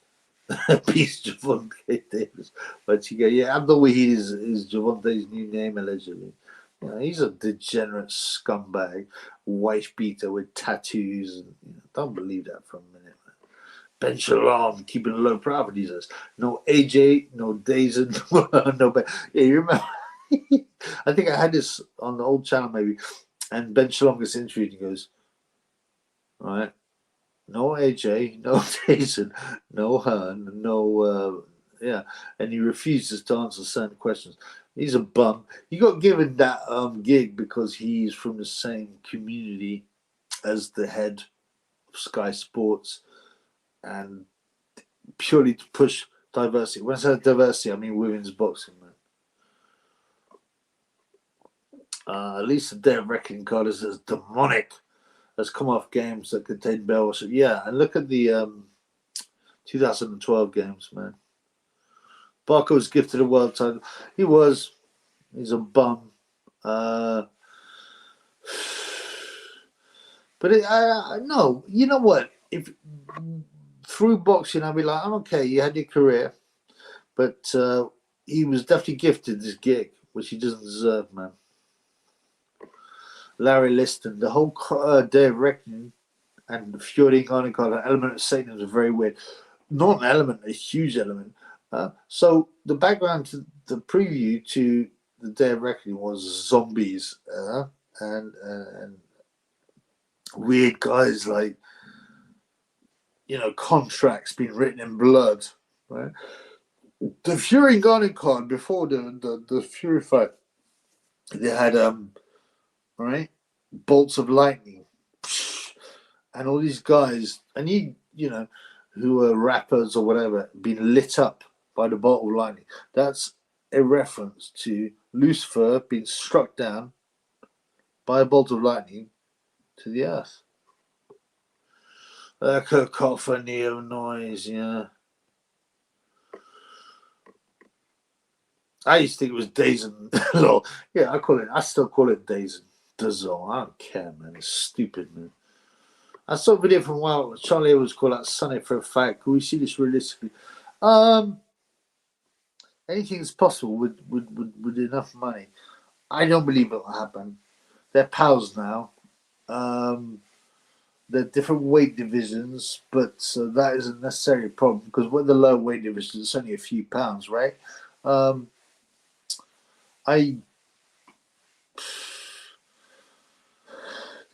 peace Javante Davis. But you go, yeah, Abdul Wahid is Javante's new name allegedly. You know, he's a degenerate scumbag, wife beater with tattoos. And, don't believe that for a minute. Ben Shalom, keeping a low profile. He says, no AJ, no Dazen, no Ben. Yeah, you remember? I think I had this on the old channel maybe. And Ben Shalom gets interviewed and he goes, all right, no AJ, no Dazen, no Hearn, no, yeah. And he refuses to answer certain questions. He's a bum. He got given that gig because he's from the same community as the head of Sky Sports. And purely to push diversity. When I say diversity, I mean women's boxing, man. At least the Day of Reckoning card is as demonic as come off games that contain bells. Yeah, and look at the 2012 games, man. Barker was gifted a world title. He's a bum. But no, you know what? If through boxing, I'd be like, I'm okay, you had your career, but he was definitely gifted this gig, which he doesn't deserve, man. Larry Liston, the whole Day of Reckoning and Fury Garnicard, an element of Satan was very weird. Not an element, a huge element. So the background to the preview to the Day of Reckoning was zombies and weird guys like, contracts being written in blood, right? The Fury Garden card before the Fury fight, they had right, bolts of lightning, and all these guys, and who were rappers or whatever, being lit up by the bolt of lightning. That's a reference to Lucifer being struck down by a bolt of lightning to the earth. A cacophony of noise, yeah. I used to think it was Days and Lol. Yeah, I still call it Days and Dizzle. I don't care, man. It's stupid, man. I saw a video from a while. Charlie was called out Sunday for a fact. Can we see this realistically? Um, Anything is possible with enough money. I don't believe it will happen. They're pals now. They're different weight divisions, but that isn't necessarily a problem because with the low weight divisions, it's only a few pounds, right? Um, I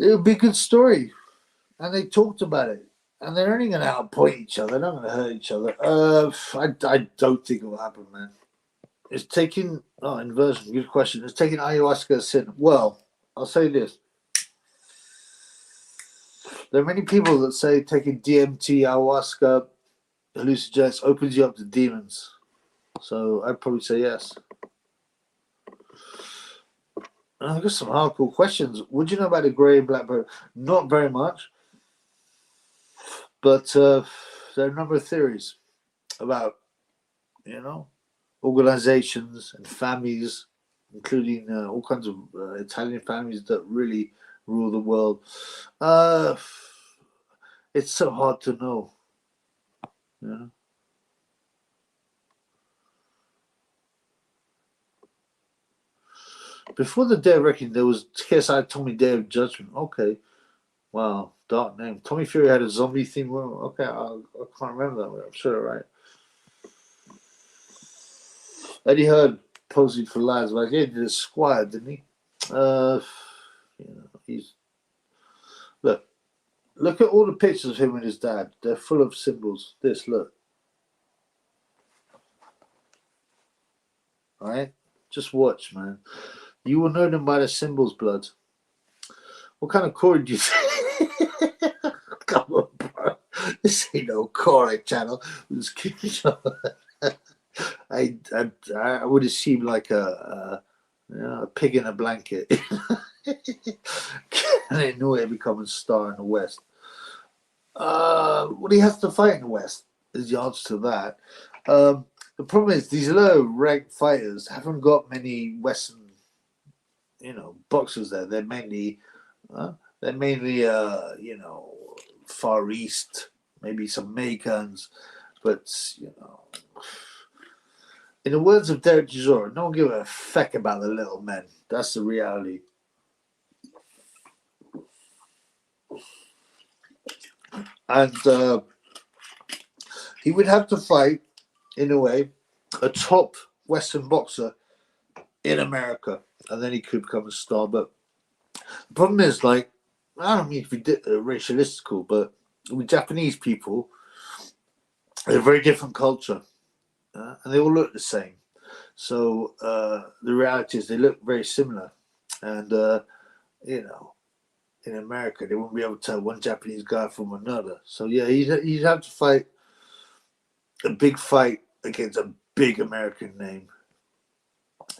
It would be a good story, and they talked about it, and they're only going to outpoint each other. They're not going to hurt each other. I don't think it will happen, man. It's taking inversion. Good question. It's taking ayahuasca a sin. Well, I'll say this. There are many people that say taking DMT, ayahuasca, hallucinogens opens you up to demons. So I'd probably say yes. And I've got some hardcore questions. What do you know about the grey and black bird? Not very much. But there are a number of theories about, organizations and families, including all kinds of Italian families that really rule the world. It's so hard to know. Before the Day of Reckoning, there was KSI Tommy Day of Judgment. Okay. Wow. Dark name. Tommy Fury had a zombie theme. Well, okay. I can't remember that one. I'm sure, right? Eddie Hearn posing for lives. Like, he did a squire, didn't he? He's look at all the pictures of him and his dad. They're full of symbols. Look. All right? Just watch, man. You will know them by the symbols, blood. What kind of Corey do you think? Come on, bro. This ain't no Corey channel. Just kidding. I would have seemed like a pig in a blanket. And they knew he'd become a star in the West. What he has to fight in the West is the answer to that. The problem is these low-ranked fighters haven't got many Western, boxers there. They're mainly, Far East, maybe some Mexicans, but in the words of Derek Chisora, no one give a feck about the little men. That's the reality. And he would have to fight, in a way, a top Western boxer in America, and then he could become a star. But the problem is, I don't mean to be racialistical, but with Japanese people, they're a very different culture, and they all look the same. So the reality is they look very similar, and in America they won't be able to tell one Japanese guy from another. So yeah, he'd have to fight a big fight against a big American name.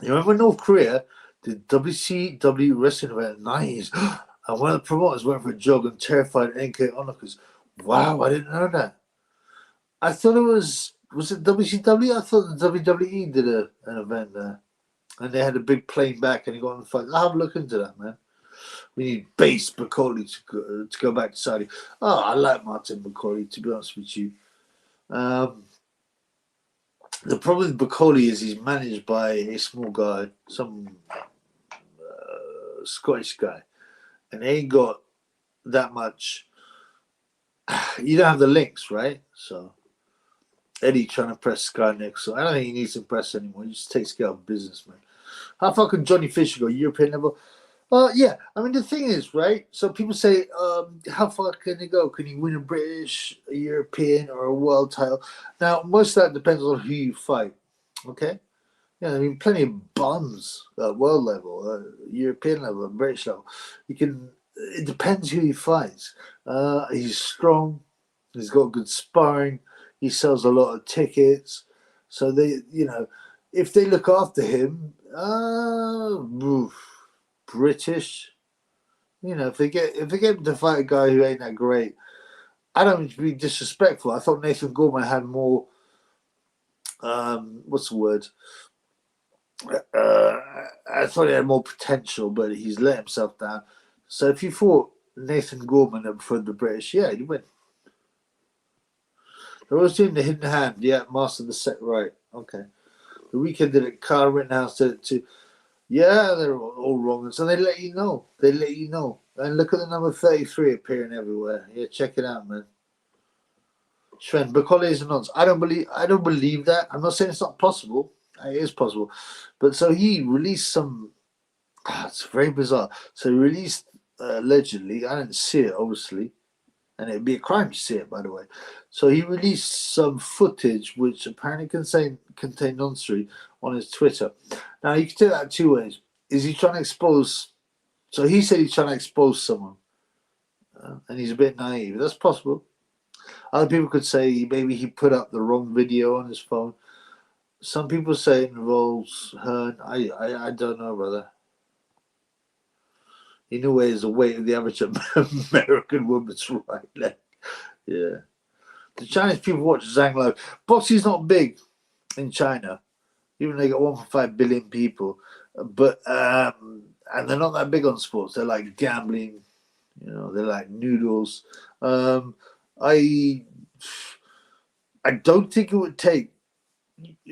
You remember North Korea did WCW wrestling event in the 90s, and one of the promoters went for a jog and terrified NK onlookers. Wow, I didn't know that. I thought it was it WCW? I thought the WWE did an event there, and they had a big plane back, and he got on the fight. I'll have a look into that, man. We need base Bacoli to go back to Saudi. Oh, I like Martin Bacoli, to be honest with you. The problem with Bacoli is he's managed by a small guy, some Scottish guy, and they ain't got that much. You don't have the links, right? So Eddie trying to press Sky next, so I don't think he needs to press anymore. He just takes care of business, man. How far can Johnny Fisher go? European level? Yeah. I mean, the thing is, right? So people say, how far can he go? Can he win a British, a European, or a world title? Now, most of that depends on who you fight. Okay. Yeah, I mean, plenty of bums at world level, European level, British level. It depends who he fights. He's strong. He's got good sparring. He sells a lot of tickets. So if they look after him, British, if they get him to fight a guy who ain't that great, I don't mean to be disrespectful. I thought Nathan Gorman had more. What's the word? I thought he had more potential, but he's let himself down. So if you fought Nathan Gorman and for the British, yeah, you win. They're always doing the hidden hand. Yeah, master the set right. Okay. The Weekend did it. Carl Rittenhouse did it too. Yeah, they're all wrong. And so they let you know. They let you know. And look at the number 33 appearing everywhere. Yeah, check it out, man. Sven, Bacole is a nonce. I don't believe that. I'm not saying it's not possible. It is possible. But so he released some. It's very bizarre. So he released allegedly. I didn't see it, obviously, and it'd be a crime to see it, by the way. So he released some footage which apparently contained noncery on his Twitter. Now you can take that two ways. Is he trying to expose? So he said he's trying to expose someone, and he's a bit naive. That's possible. Other people could say maybe he put up the wrong video on his phone. Some people say it involves her. I don't know, brother. In a way, is the weight of the average American woman's right leg. Yeah. The Chinese people watch Zhang Live. Boxing's not big in China, even though they got 1.5 billion people. But and they're not that big on sports. They're like gambling, they're like noodles. I don't think it would take.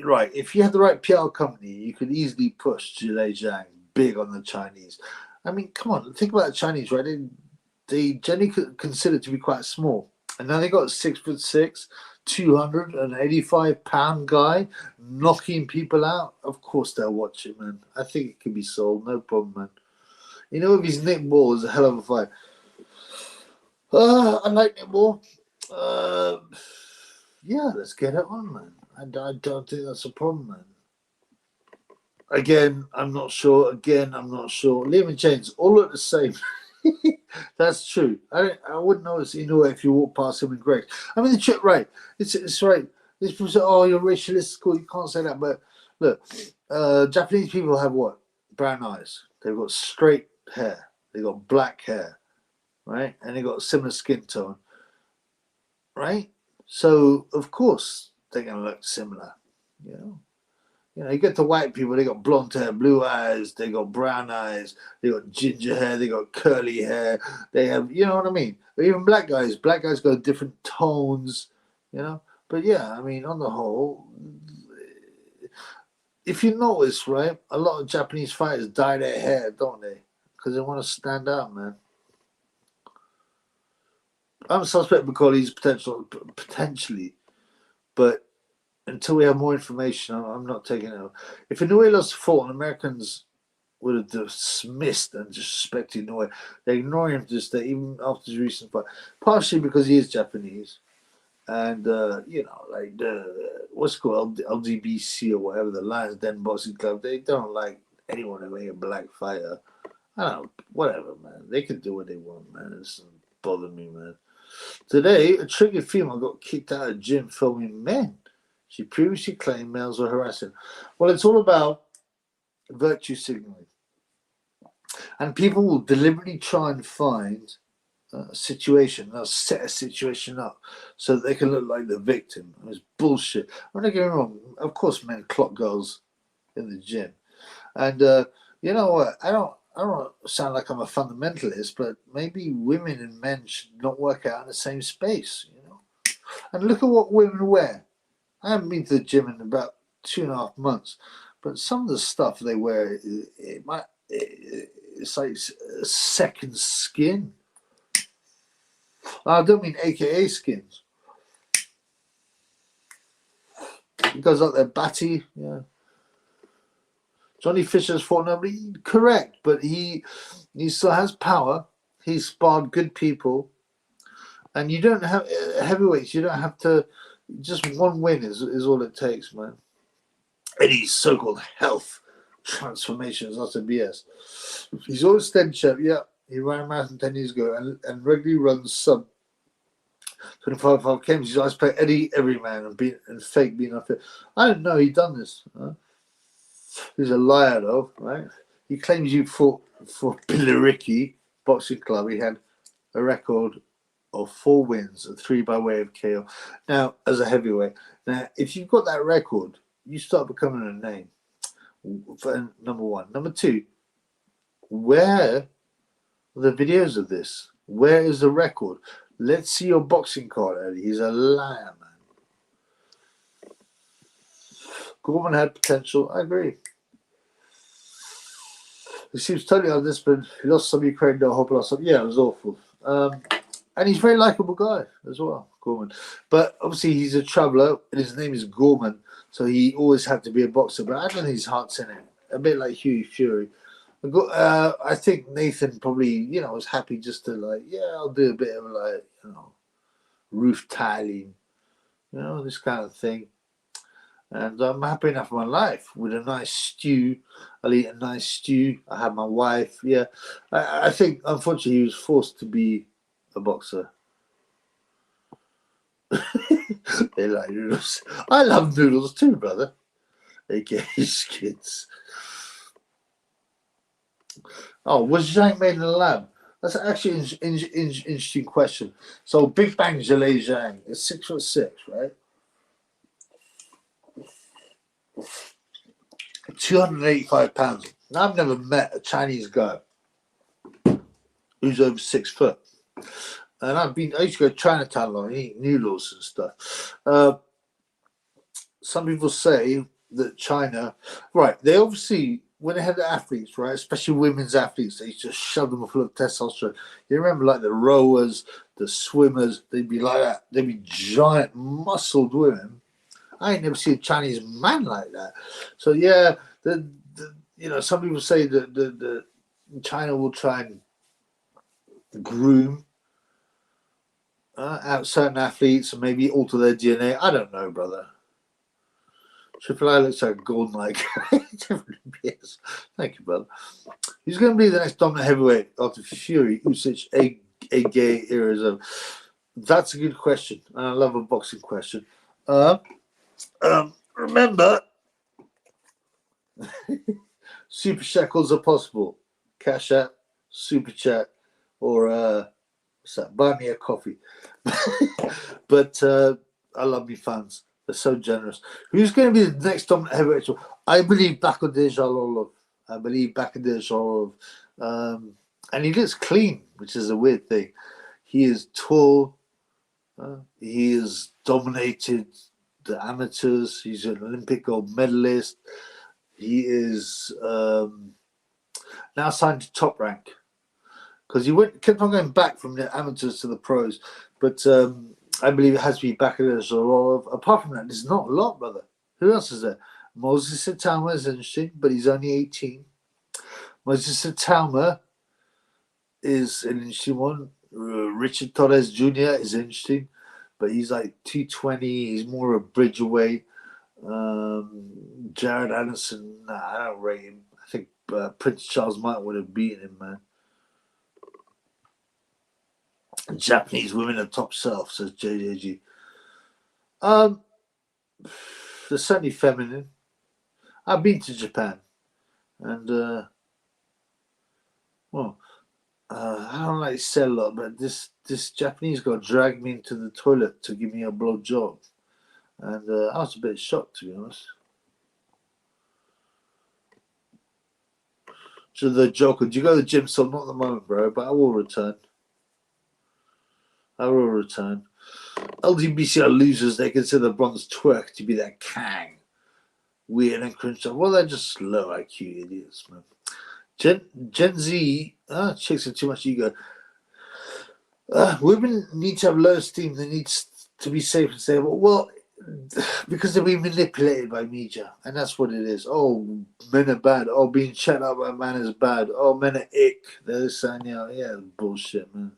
Right, if you had the right PR company, you could easily push Zhilei Zhang big on the Chinese. I mean, come on, think about the Chinese, right? They generally considered to be quite small. And now they got a 6'6", 285-pound guy knocking people out. Of course they'll watch it, man. I think it can be sold, no problem, man. If he's Nick Ball, is a hell of a fight. I like Nick Ball. Yeah, let's get it on, man. I don't think that's a problem, man. Again, I'm not sure. Liam and James all look the same. That's true. I wouldn't notice if you walk past him and Greg. I mean, right. It's right. This people say, "Oh, you're racialist." You can't say that. But look, Japanese people have what? Brown eyes. They've got straight hair. They've got black hair, right? And they've got similar skin tone, right? So of course they're going to look similar, you get the white people, they got blonde hair, blue eyes, they got brown eyes, they got ginger hair, they got curly hair, they have, you know what I mean? But even black guys got different tones, But yeah, I mean, on the whole, if you notice, right, a lot of Japanese fighters dye their hair, don't they? Because they want to stand out, man. I'm suspect Macaulay's potentially, but until we have more information, I'm not taking it. If Inoue lost fought, Americans would have dismissed and disrespected Inoue. They ignore him to this day, even after his recent fight. Partially because he is Japanese, and like what's it called, LDBC or whatever, the Lions Den Boxing Club. They don't like anyone who ain't a black fighter. I don't know, whatever, man. They can do what they want, man. It doesn't bother me, man. Today, a triggered female got kicked out of a gym filming men. She previously claimed males were harassing. Well, it's all about virtue signaling. And people will deliberately try and find a situation, they'll set a situation up so that they can look like the victim. It's bullshit. I'm not getting wrong. Of course, men clock girls in the gym. And you know what? I don't sound like I'm a fundamentalist, but maybe women and men should not work out in the same space, And look at what women wear. I haven't been to the gym in about 2.5 months, but some of the stuff they wear, it's like second skin. I don't mean AKA skins. It goes like they're batty, yeah. Johnny Fisher's fought nobody, correct, but he still has power. He's sparred good people, and you don't have heavyweights. You don't have to. Just one win is all it takes, man. Any so-called health transformations, that's a BS. He's always steady chap. Yeah, he ran a marathon 10 years ago and regularly runs sub 25 kms. He's always played Eddie Everyman and fake being unfit. I didn't know he'd done this. He's a liar, though, right? He claims you fought for Billericay Boxing Club. He had a record of 4 wins and 3 by way of KO. Now, as a heavyweight, if you've got that record, you start becoming a name. For number one. Number two, where are the videos of this? Where is the record? Let's see your boxing card, Eddie. He's a liar, man. Gorman had potential. I agree. He seems totally undisciplined. He lost some Ukraine, no hope, lost some. Yeah, it was awful. And he's a very likable guy as well, Gorman. But obviously, he's a traveller, and his name is Gorman, so he always had to be a boxer. But I don't think his heart's in it. A bit like Huey Fury. I think Nathan probably, was happy just to I'll do a bit of roof tiling, this kind of thing. And I'm happy enough in my life with a nice stew. I'll eat a nice stew. I have my wife. Yeah, I think unfortunately he was forced to be a boxer. They like noodles. I love noodles too, brother. AKA Skinz. Oh, was Zhang made in the lab? That's actually an interesting question. So Big Bang Gelé Zhang is 6'6", right? 285 pounds. Now, I've never met a Chinese guy who's over 6 foot. And I used to go to Chinatown a lot and eat noodles and stuff. Some people say that China, right, they obviously, when they had the athletes, right, especially women's athletes, they used to shove them full of testosterone. You remember like the rowers, the swimmers, they'd be like that. They'd be giant, muscled women. I ain't never seen a Chinese man like that. So yeah, some people say that China will try and groom out certain athletes and maybe alter their DNA. I don't know, brother. Triple I looks like a golden like. Yes. Thank you, brother. Who's going to be the next dominant heavyweight after Fury, Usyk, Gay Realism? That's a good question, and I love a boxing question. Remember, super shekels are possible. Cash App, super chat, or what's that? Buy me a coffee. But I love me fans. They're so generous. Who's going to be the next dominant heavyweight? I believe Bakadej Alolov. And he looks clean, which is a weird thing. He is tall. He has dominated the amateurs. He's an Olympic gold medalist. He is now signed to Top Rank because he kept on going back from the amateurs to the pros. But I believe it has to be Bakadej Alolov. Apart from that, there's not a lot, brother. Who else is there? Moses Satama is interesting, but he's only 18. Moses Satama is an interesting one. Richard Torres Jr. is interesting, but he's like 220. He's more of a bridge away. Jared Anderson, I don't rate him. I think Prince Charles might would have beaten him, man. Japanese women are top self, says JJG. They're certainly feminine. I've been to Japan, and I don't like to say a lot, but this Japanese guy dragged me into the toilet to give me a blow job, and I was a bit shocked, to be honest. So the Joker, do you go to the gym? So not at the moment, bro, but I will return. LGBT are losers. They consider the bronze twerk to be their Kang. Weird and cringe. Well, they're just low IQ idiots, man. Gen Z, chicks have too much ego. Women need to have low esteem. They need to be safe and stable. Well, because they're being manipulated by media, and that's what it is. Oh, men are bad. Oh, being chatted up by a man is bad. Oh, men are ick. They're saying, yeah, bullshit, man.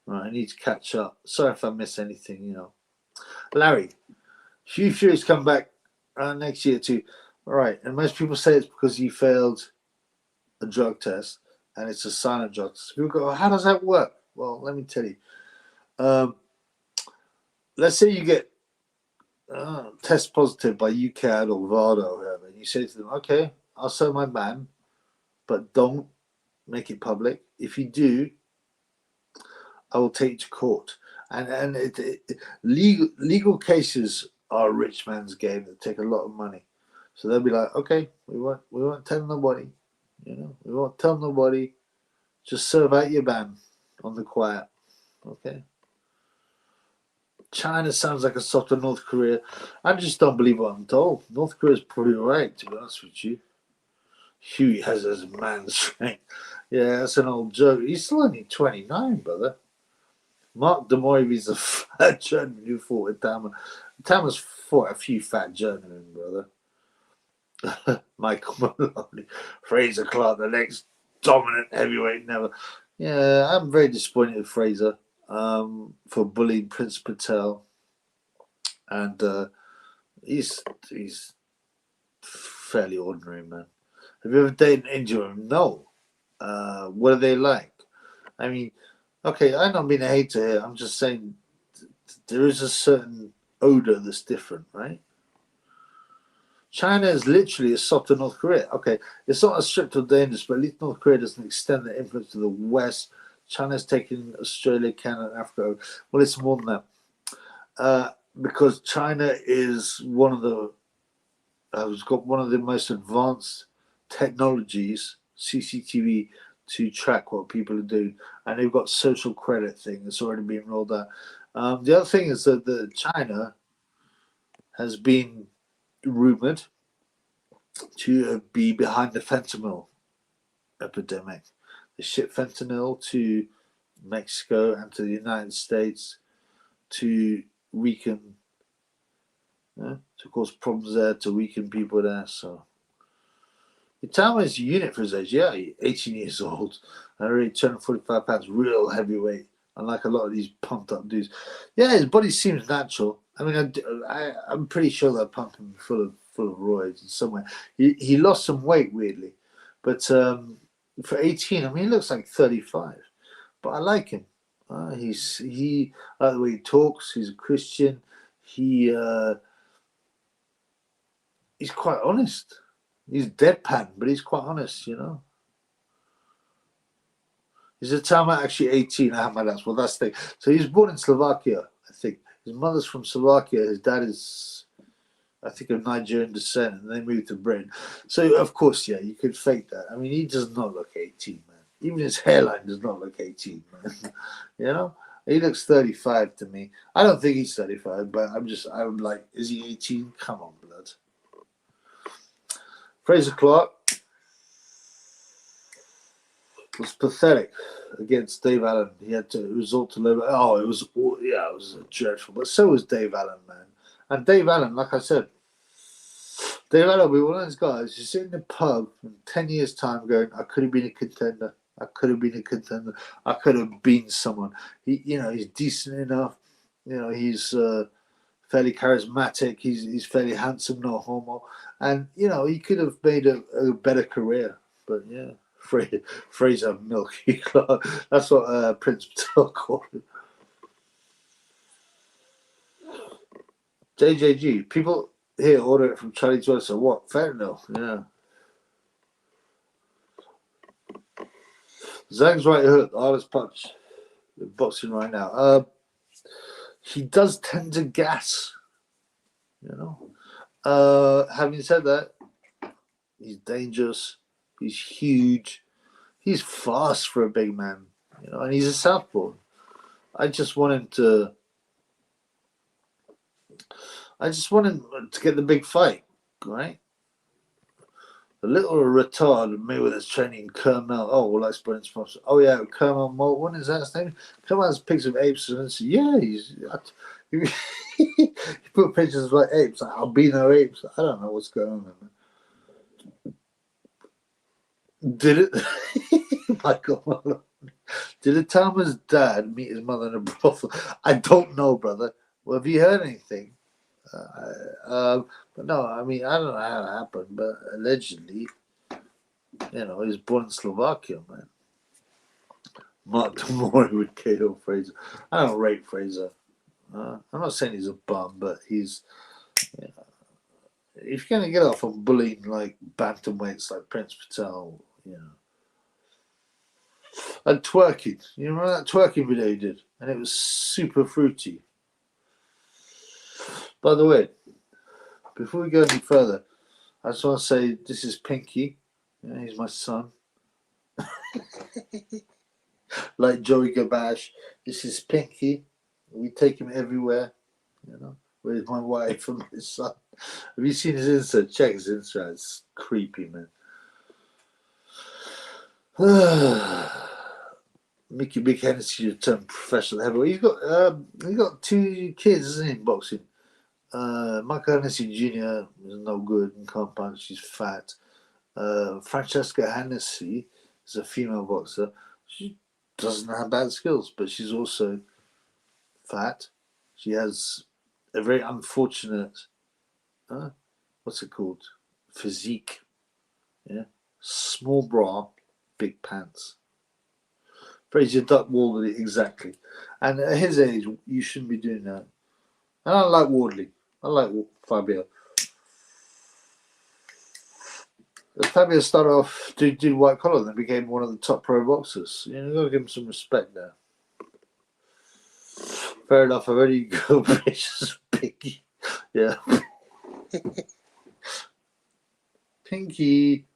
Right, I need to catch up. Sorry if I miss anything, Larry, Hugh Fury's come back next year too. All right, and most people say it's because he failed a drug test, and it's a silent drug test. People go, how does that work? Well, let me tell you. Let's say you get test positive by UCAD or VADA or whatever, and you say to them, okay, I'll sell my ban, but don't make it public. If you do, I will take you to court. And legal cases are a rich man's game that take a lot of money. So they'll be like, okay, we won't tell nobody, we won't tell nobody. Just serve out your ban on the quiet, okay? China sounds like a softer North Korea. I just don't believe what I'm told. North Korea's probably right, to be honest with you. Huey has his man strength. Yeah, that's an old joke. He's still only 29, brother. Mark Demoivy's a fat German who fought with Tama. Tama's fought a few fat German, brother. Michael Maloney, Fraser Clark, the next dominant heavyweight never. Yeah, I'm very disappointed with Fraser for bullying Prince Patel. And he's fairly ordinary, man. Have you ever dated an Indian? No. What are they like? I mean, okay, I'm not being a hater here. I'm just saying there is a certain odor that's different, right? China is literally a softer North Korea. Okay, it's not as strict or dangerous, but at least North Korea doesn't extend their influence to the West. China's taking Australia, Canada, and Africa. Well, it's more than that. Because China is one of the has got one of the most advanced technologies, CCTV, to track what people are doing, and they've got social credit thing that's already been rolled out. The other thing is that China has been rumored to be behind the fentanyl epidemic. They ship fentanyl to Mexico and to the United States to weaken, to cause problems there, to weaken people there. So Itama's unit for his age, yeah, 18 years old, and already 245 pounds, real heavyweight, unlike a lot of these pumped up dudes. Yeah, his body seems natural. I mean, I'm pretty sure they're pumping full of roids in somewhere. He lost some weight weirdly, but for 18, I mean, he looks like 35. But I like him. He I like the way he talks. He's a Christian. He's quite honest. He's deadpan, but he's quite honest, Is Itama actually 18? Well, that's the thing. So he was born in Slovakia, I think. His mother's from Slovakia. His dad is, I think, of Nigerian descent, and they moved to Britain. So, of course, yeah, you could fake that. I mean, he does not look 18, man. Even his hairline does not look 18, man. He looks 35 to me. I don't think he's 35, but I'm like, is he 18? Come on, blood. Fraser Clark was pathetic against Dave Allen. He had to resort to low. Oh, it was dreadful. But so was Dave Allen, man. And Dave Allen, like I said, Dave Allen will be one of those guys you sit in the pub in 10 years' time going, I could have been a contender. I could have been a contender. I could have been someone. He's decent enough. He's fairly charismatic. He's fairly handsome, no homo. And, he could have made a better career. But, yeah, Fraser Milky Clark. That's what Prince Patel called him. JJG. People here order it from Charlie Joyce. So what? Fentanyl. Yeah. Zhang's right hook, the hardest punch in boxing right now. He does tend to gas, Having said that, he's dangerous. He's huge. He's fast for a big man, and he's a southpaw. I just want him to get the big fight, right? The little retard Mayweather's training Kermel. Oh, well, that's Brent's sponsor. Oh, yeah, Kermel Moulton, is that his name? Kermel has pics of apes. And it's, yeah, he put pictures of like apes, like albino apes. I don't know what's going on there, man. Did it? Michael, did Itama's dad meet his mother in a brothel? I don't know, brother. Well, have you heard anything? But no, I mean, I don't know how it happened, but allegedly, he was born in Slovakia, man. Mark Tamori with KO Fraser. I don't rate Fraser. I'm not saying he's a bum, but he's, if you're going to get off on bullying like bantamweights like Prince Patel, and twerking. You remember that twerking video he did? And it was super fruity. By the way, before we go any further, I just want to say this is Pinky. Yeah, he's my son. Like Joey Gabash, this is Pinky. We take him everywhere. You know, with my wife and my son. Have you seen his Insta? Check his Insta. It's creepy, man. Mickey Big Hennessy turned professional heavyweight. He's got 2 kids, isn't he, in boxing? Michael Hennessy Jr. is no good and can't punch. She's fat. Francesca Hennessy is a female boxer. She doesn't have bad skills, but she's also fat. She has a very unfortunate, what's it called? Physique. Yeah, small bra, big pants. Fraser Duck Wardley, exactly. And at his age, you shouldn't be doing that. And I like Wardley. I like Fabio. Fabio started off doing white collar and then became one of the top pro boxers. You know, you've got to give him some respect there. Fair enough. I've already got precious Pinky. Yeah. Pinky.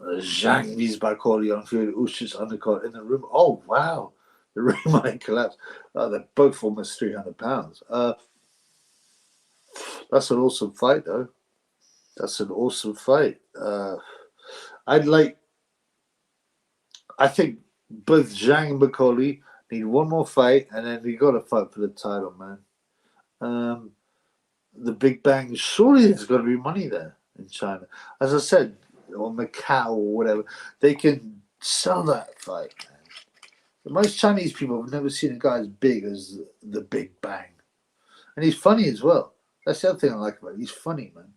Zhang Mi's by quality on Fury Ush's undercard in the room. Oh, wow. The ring might collapse. They're both almost 300 pounds. That's an awesome fight, though. That's an awesome fight. I think both Zhang and Bakoli need one more fight, and then we got to fight for the title, man. The Big Bang, surely there's got to be money there in China. As I said, or Macau or whatever, they can sell that fight, man. Most Chinese people have never seen a guy as big as the Big Bang. And he's funny as well. That's the other thing I like about him. He's funny, man.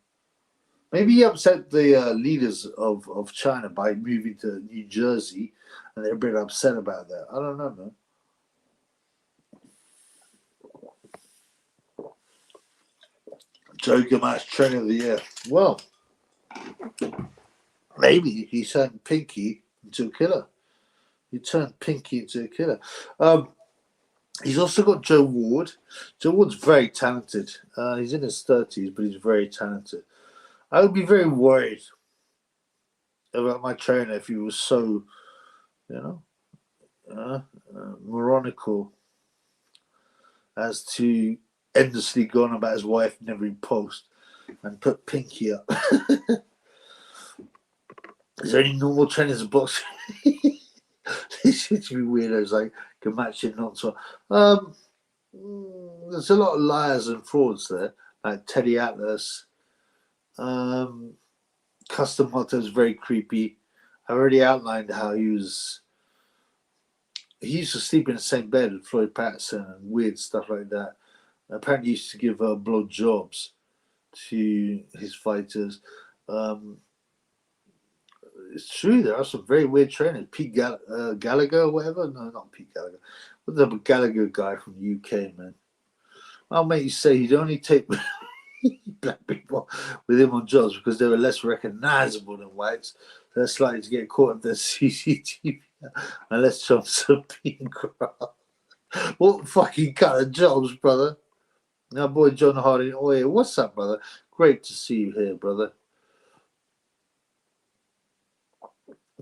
Maybe he upset the leaders of China by moving to New Jersey, and they're a bit upset about that. I don't know, man. Joker match trainer of the year. Well, maybe he turned Pinky into a killer. He turned Pinky into a killer. He's also got Joe Ward. Joe Ward's very talented. He's in his 30s, but he's very talented. I would be very worried about my trainer if he was so, moronical as to endlessly go on about his wife in every post and put Pinky up. Is there any normal trainers in boxing? These seem to be weirdos like Gamache not so. There's a lot of liars and frauds there, like Teddy Atlas. Custom Motto is very creepy. I already outlined how he used to sleep in the same bed with Floyd Patterson and weird stuff like that. Apparently, he used to give blow jobs to his fighters. It's true, there are some very weird trainers. Pete Gallagher or whatever. No, not Pete Gallagher. What's the Gallagher guy from the UK, man? I'll make you say he'd only take black people with him on jobs because they were less recognizable than whites. They're likely to get caught up their CCTV unless Trump's a pink crowd. What fucking kind of jobs, brother? Now, boy, John Harding. Oh, yeah, what's up, brother? Great to see you here, brother.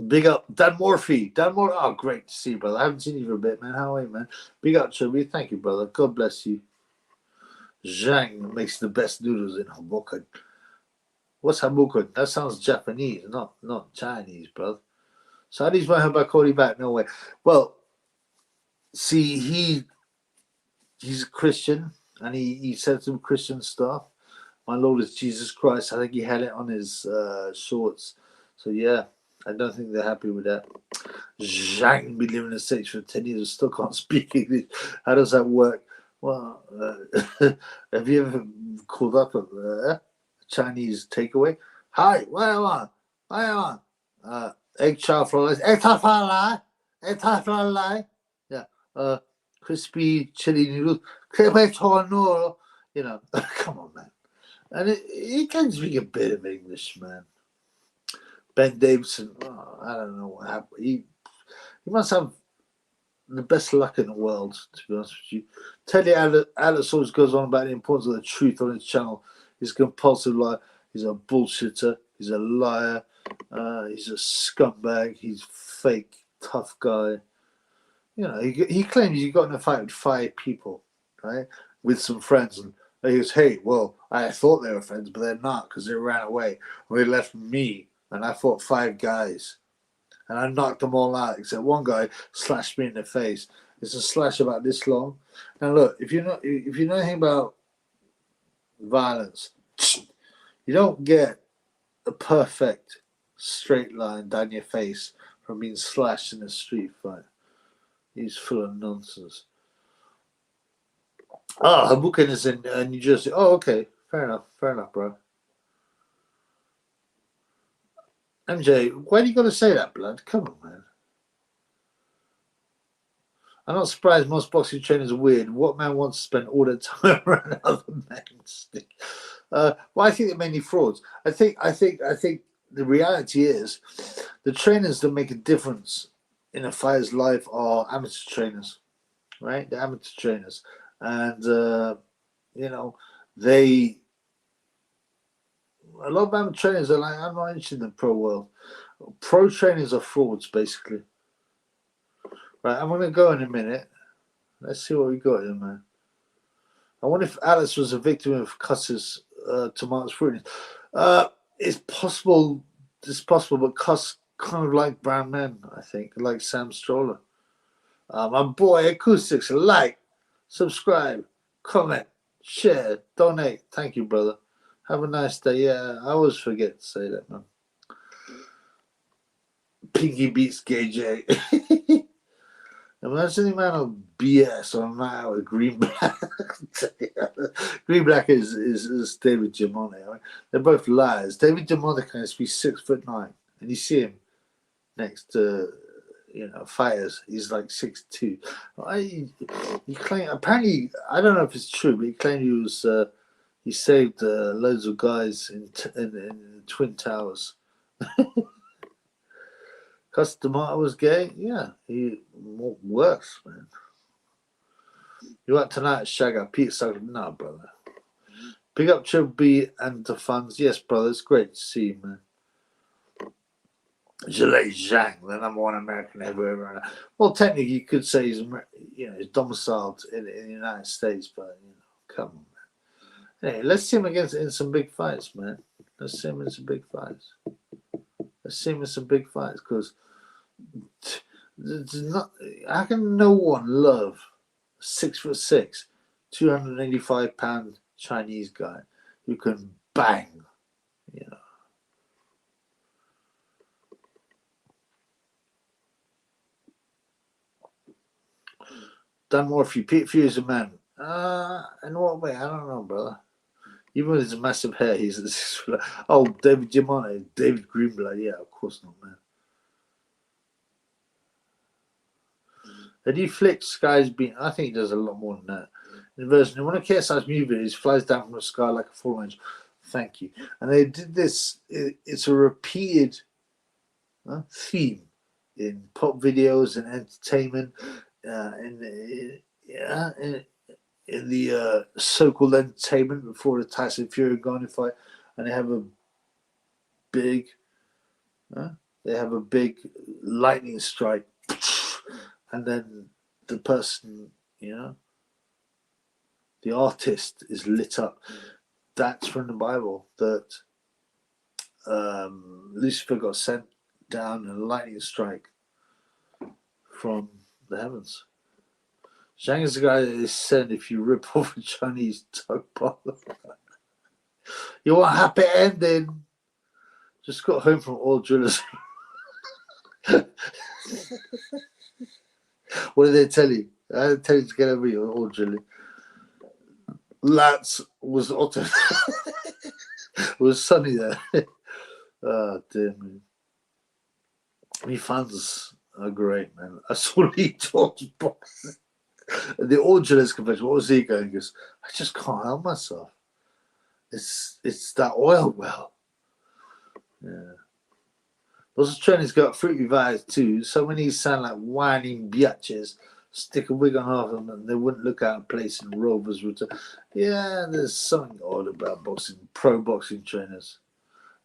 Big up, Dan Morphy. Oh, great to see you, brother. I haven't seen you for a bit, man. How are you, man? Big up, Chubby. Thank you, brother. God bless you. Zhang makes the best noodles in Hoboken. What's Hoboken? That sounds Japanese, not Chinese, brother. Saudis might have Bakoli back. No way. Well, see, he's a Christian, and he said some Christian stuff. My Lord is Jesus Christ. I think he had it on his shorts. So, yeah. I don't think they're happy with that. Zhang been living in the States for 10 years and still can't speak English. How does that work? Well, have you ever called up a Chinese takeaway? Hi, what do you want? What do you want? Egg chow fry. Egg chow fry. Egg chow fry. Yeah. Crispy chili noodles. Crepe noodle. You know, come on, man. And he can speak a bit of English, man. Ben Davidson, I don't know what happened. He must have the best luck in the world, to be honest with you. Teddy Alex always goes on about the importance of the truth on his channel. He's a compulsive liar. He's a bullshitter. He's a liar. He's a scumbag. He's fake tough guy. You know, he claims he got in a fight with 5 people, right, with some friends, and he goes, "Hey, well, I thought they were friends, but they're not because they ran away. And they left me, and I fought 5 guys, and I knocked them all out except one guy slashed me in the face. It's a slash about this long. Now look, if you know anything about violence, you don't get a perfect straight line down your face from being slashed in a street fight. He's full of nonsense. Oh, Habukin is in New Jersey. Oh, okay. Fair enough, bro. MJ, why do you got to say that, blood? Come on, man. I'm not surprised most boxing trainers are weird. What man wants to spend all their time around other men's? Well, I think they're mainly frauds. I think the reality is the trainers that make a difference in a fighter's life are amateur trainers, right? The amateur trainers. And, you know, a lot of amateur trainers are like, I'm not interested in the pro world. Pro trainers are frauds, basically. Right, I'm going to go in a minute. Let's see what we got here, man. I wonder if Alice was a victim of Cuss's tomatoes fruiting. It's possible, but Cuss kind of like brown men, I think, like Sam Stroller. My boy Acoustics, like, subscribe, comment, share, donate. Thank you, brother. Have a nice day. Yeah, I always forget to say that, man. Pinky beats Gay J. Imagine the amount of BS on that with Green Black. Green Black is David Giamone. Right? They're both liars. David Giamone can be 6'9", and you see him next to fighters. He's like 6'2". He claimed, apparently, I don't know if it's true, but he claimed he saved loads of guys in Twin Towers. Because D'Amato was gay? Yeah, he worse, man. You want tonight, Shagger? Pete Sugg? No, brother. Pick up Triple B and the funds. Yes, brother. It's great to see you, man. Gillet Zhang, the #1 American heavyweight. Well, technically, you could say he's domiciled in the United States, but come on, man. Hey, let's see him in some big fights, man. Let's see him in some big fights. Because how can no one love 6'6", 285-pound Chinese guy who can bang, Dan Murphy, Pete Fury is a man. In what way? I don't know, brother. Even with his massive hair, he's David Giamone, David Greenblatt. Yeah, of course not, man. Had he flicked Sky's beam? I think he does a lot more than that. In version, in one of KSI's music videos, he flies down from the sky like a fallen angel. Thank you. And they did this. It's a repeated theme in pop videos and entertainment. In the so-called entertainment before the Tyson Fury Garner fight, and they have a big lightning strike, and then the person, the artist is lit up. That's from the Bible, that Lucifer got sent down in a lightning strike from the heavens. Zhang is the guy that is said if you rip off a Chinese tugboat. You want a happy ending? Just got home from oil drillers. What did they tell you? I didn't tell you to get over your oil drilling. Lads was autumn. It was sunny there. Oh, dear me. My fans are great, man. I saw Lee George box. The oil drillers convention. What was he going? He goes, I just can't help myself. It's that oil well. Yeah. Those trainers got fruity vibes too. So many sound like whining biatches. stick a wig on half of them and they wouldn't look out of place in Rover's return. Yeah, there's something odd about boxing, pro boxing trainers.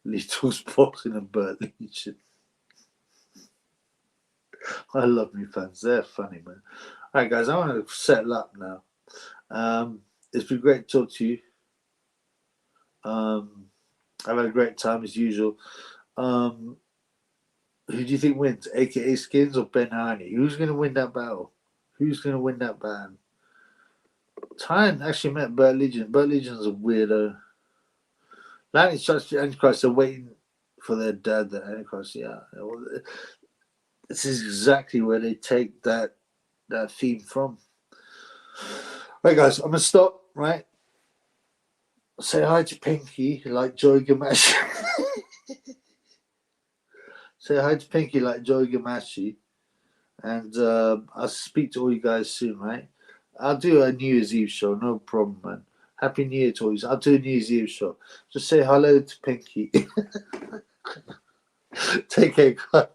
Little's boxing and Bert Legion. I love me fans. They're funny, man. All right, guys, I want to settle up now. It's been great to talk to you. I've had a great time as usual. Who do you think wins, aka Skinz or Ben Hiney? Who's going to win that battle? Who's going to win that battle? Tyne actually met Bert Legion. Bert Legion's a weirdo. Lightning Strikes the Antichrist are waiting for their dad, the Antichrist. Yeah. Well, this is exactly where they take that theme from. Right, guys, I'm going to stop, right? Say hi to Pinky like Joey Gamashi. Say hi to Pinky like Joey Gamashi. And I'll speak to all you guys soon, right? I'll do a New Year's Eve show, no problem, man. Happy New Year to all you. I'll do a New Year's Eve show. Just say hello to Pinky. Take care, guys.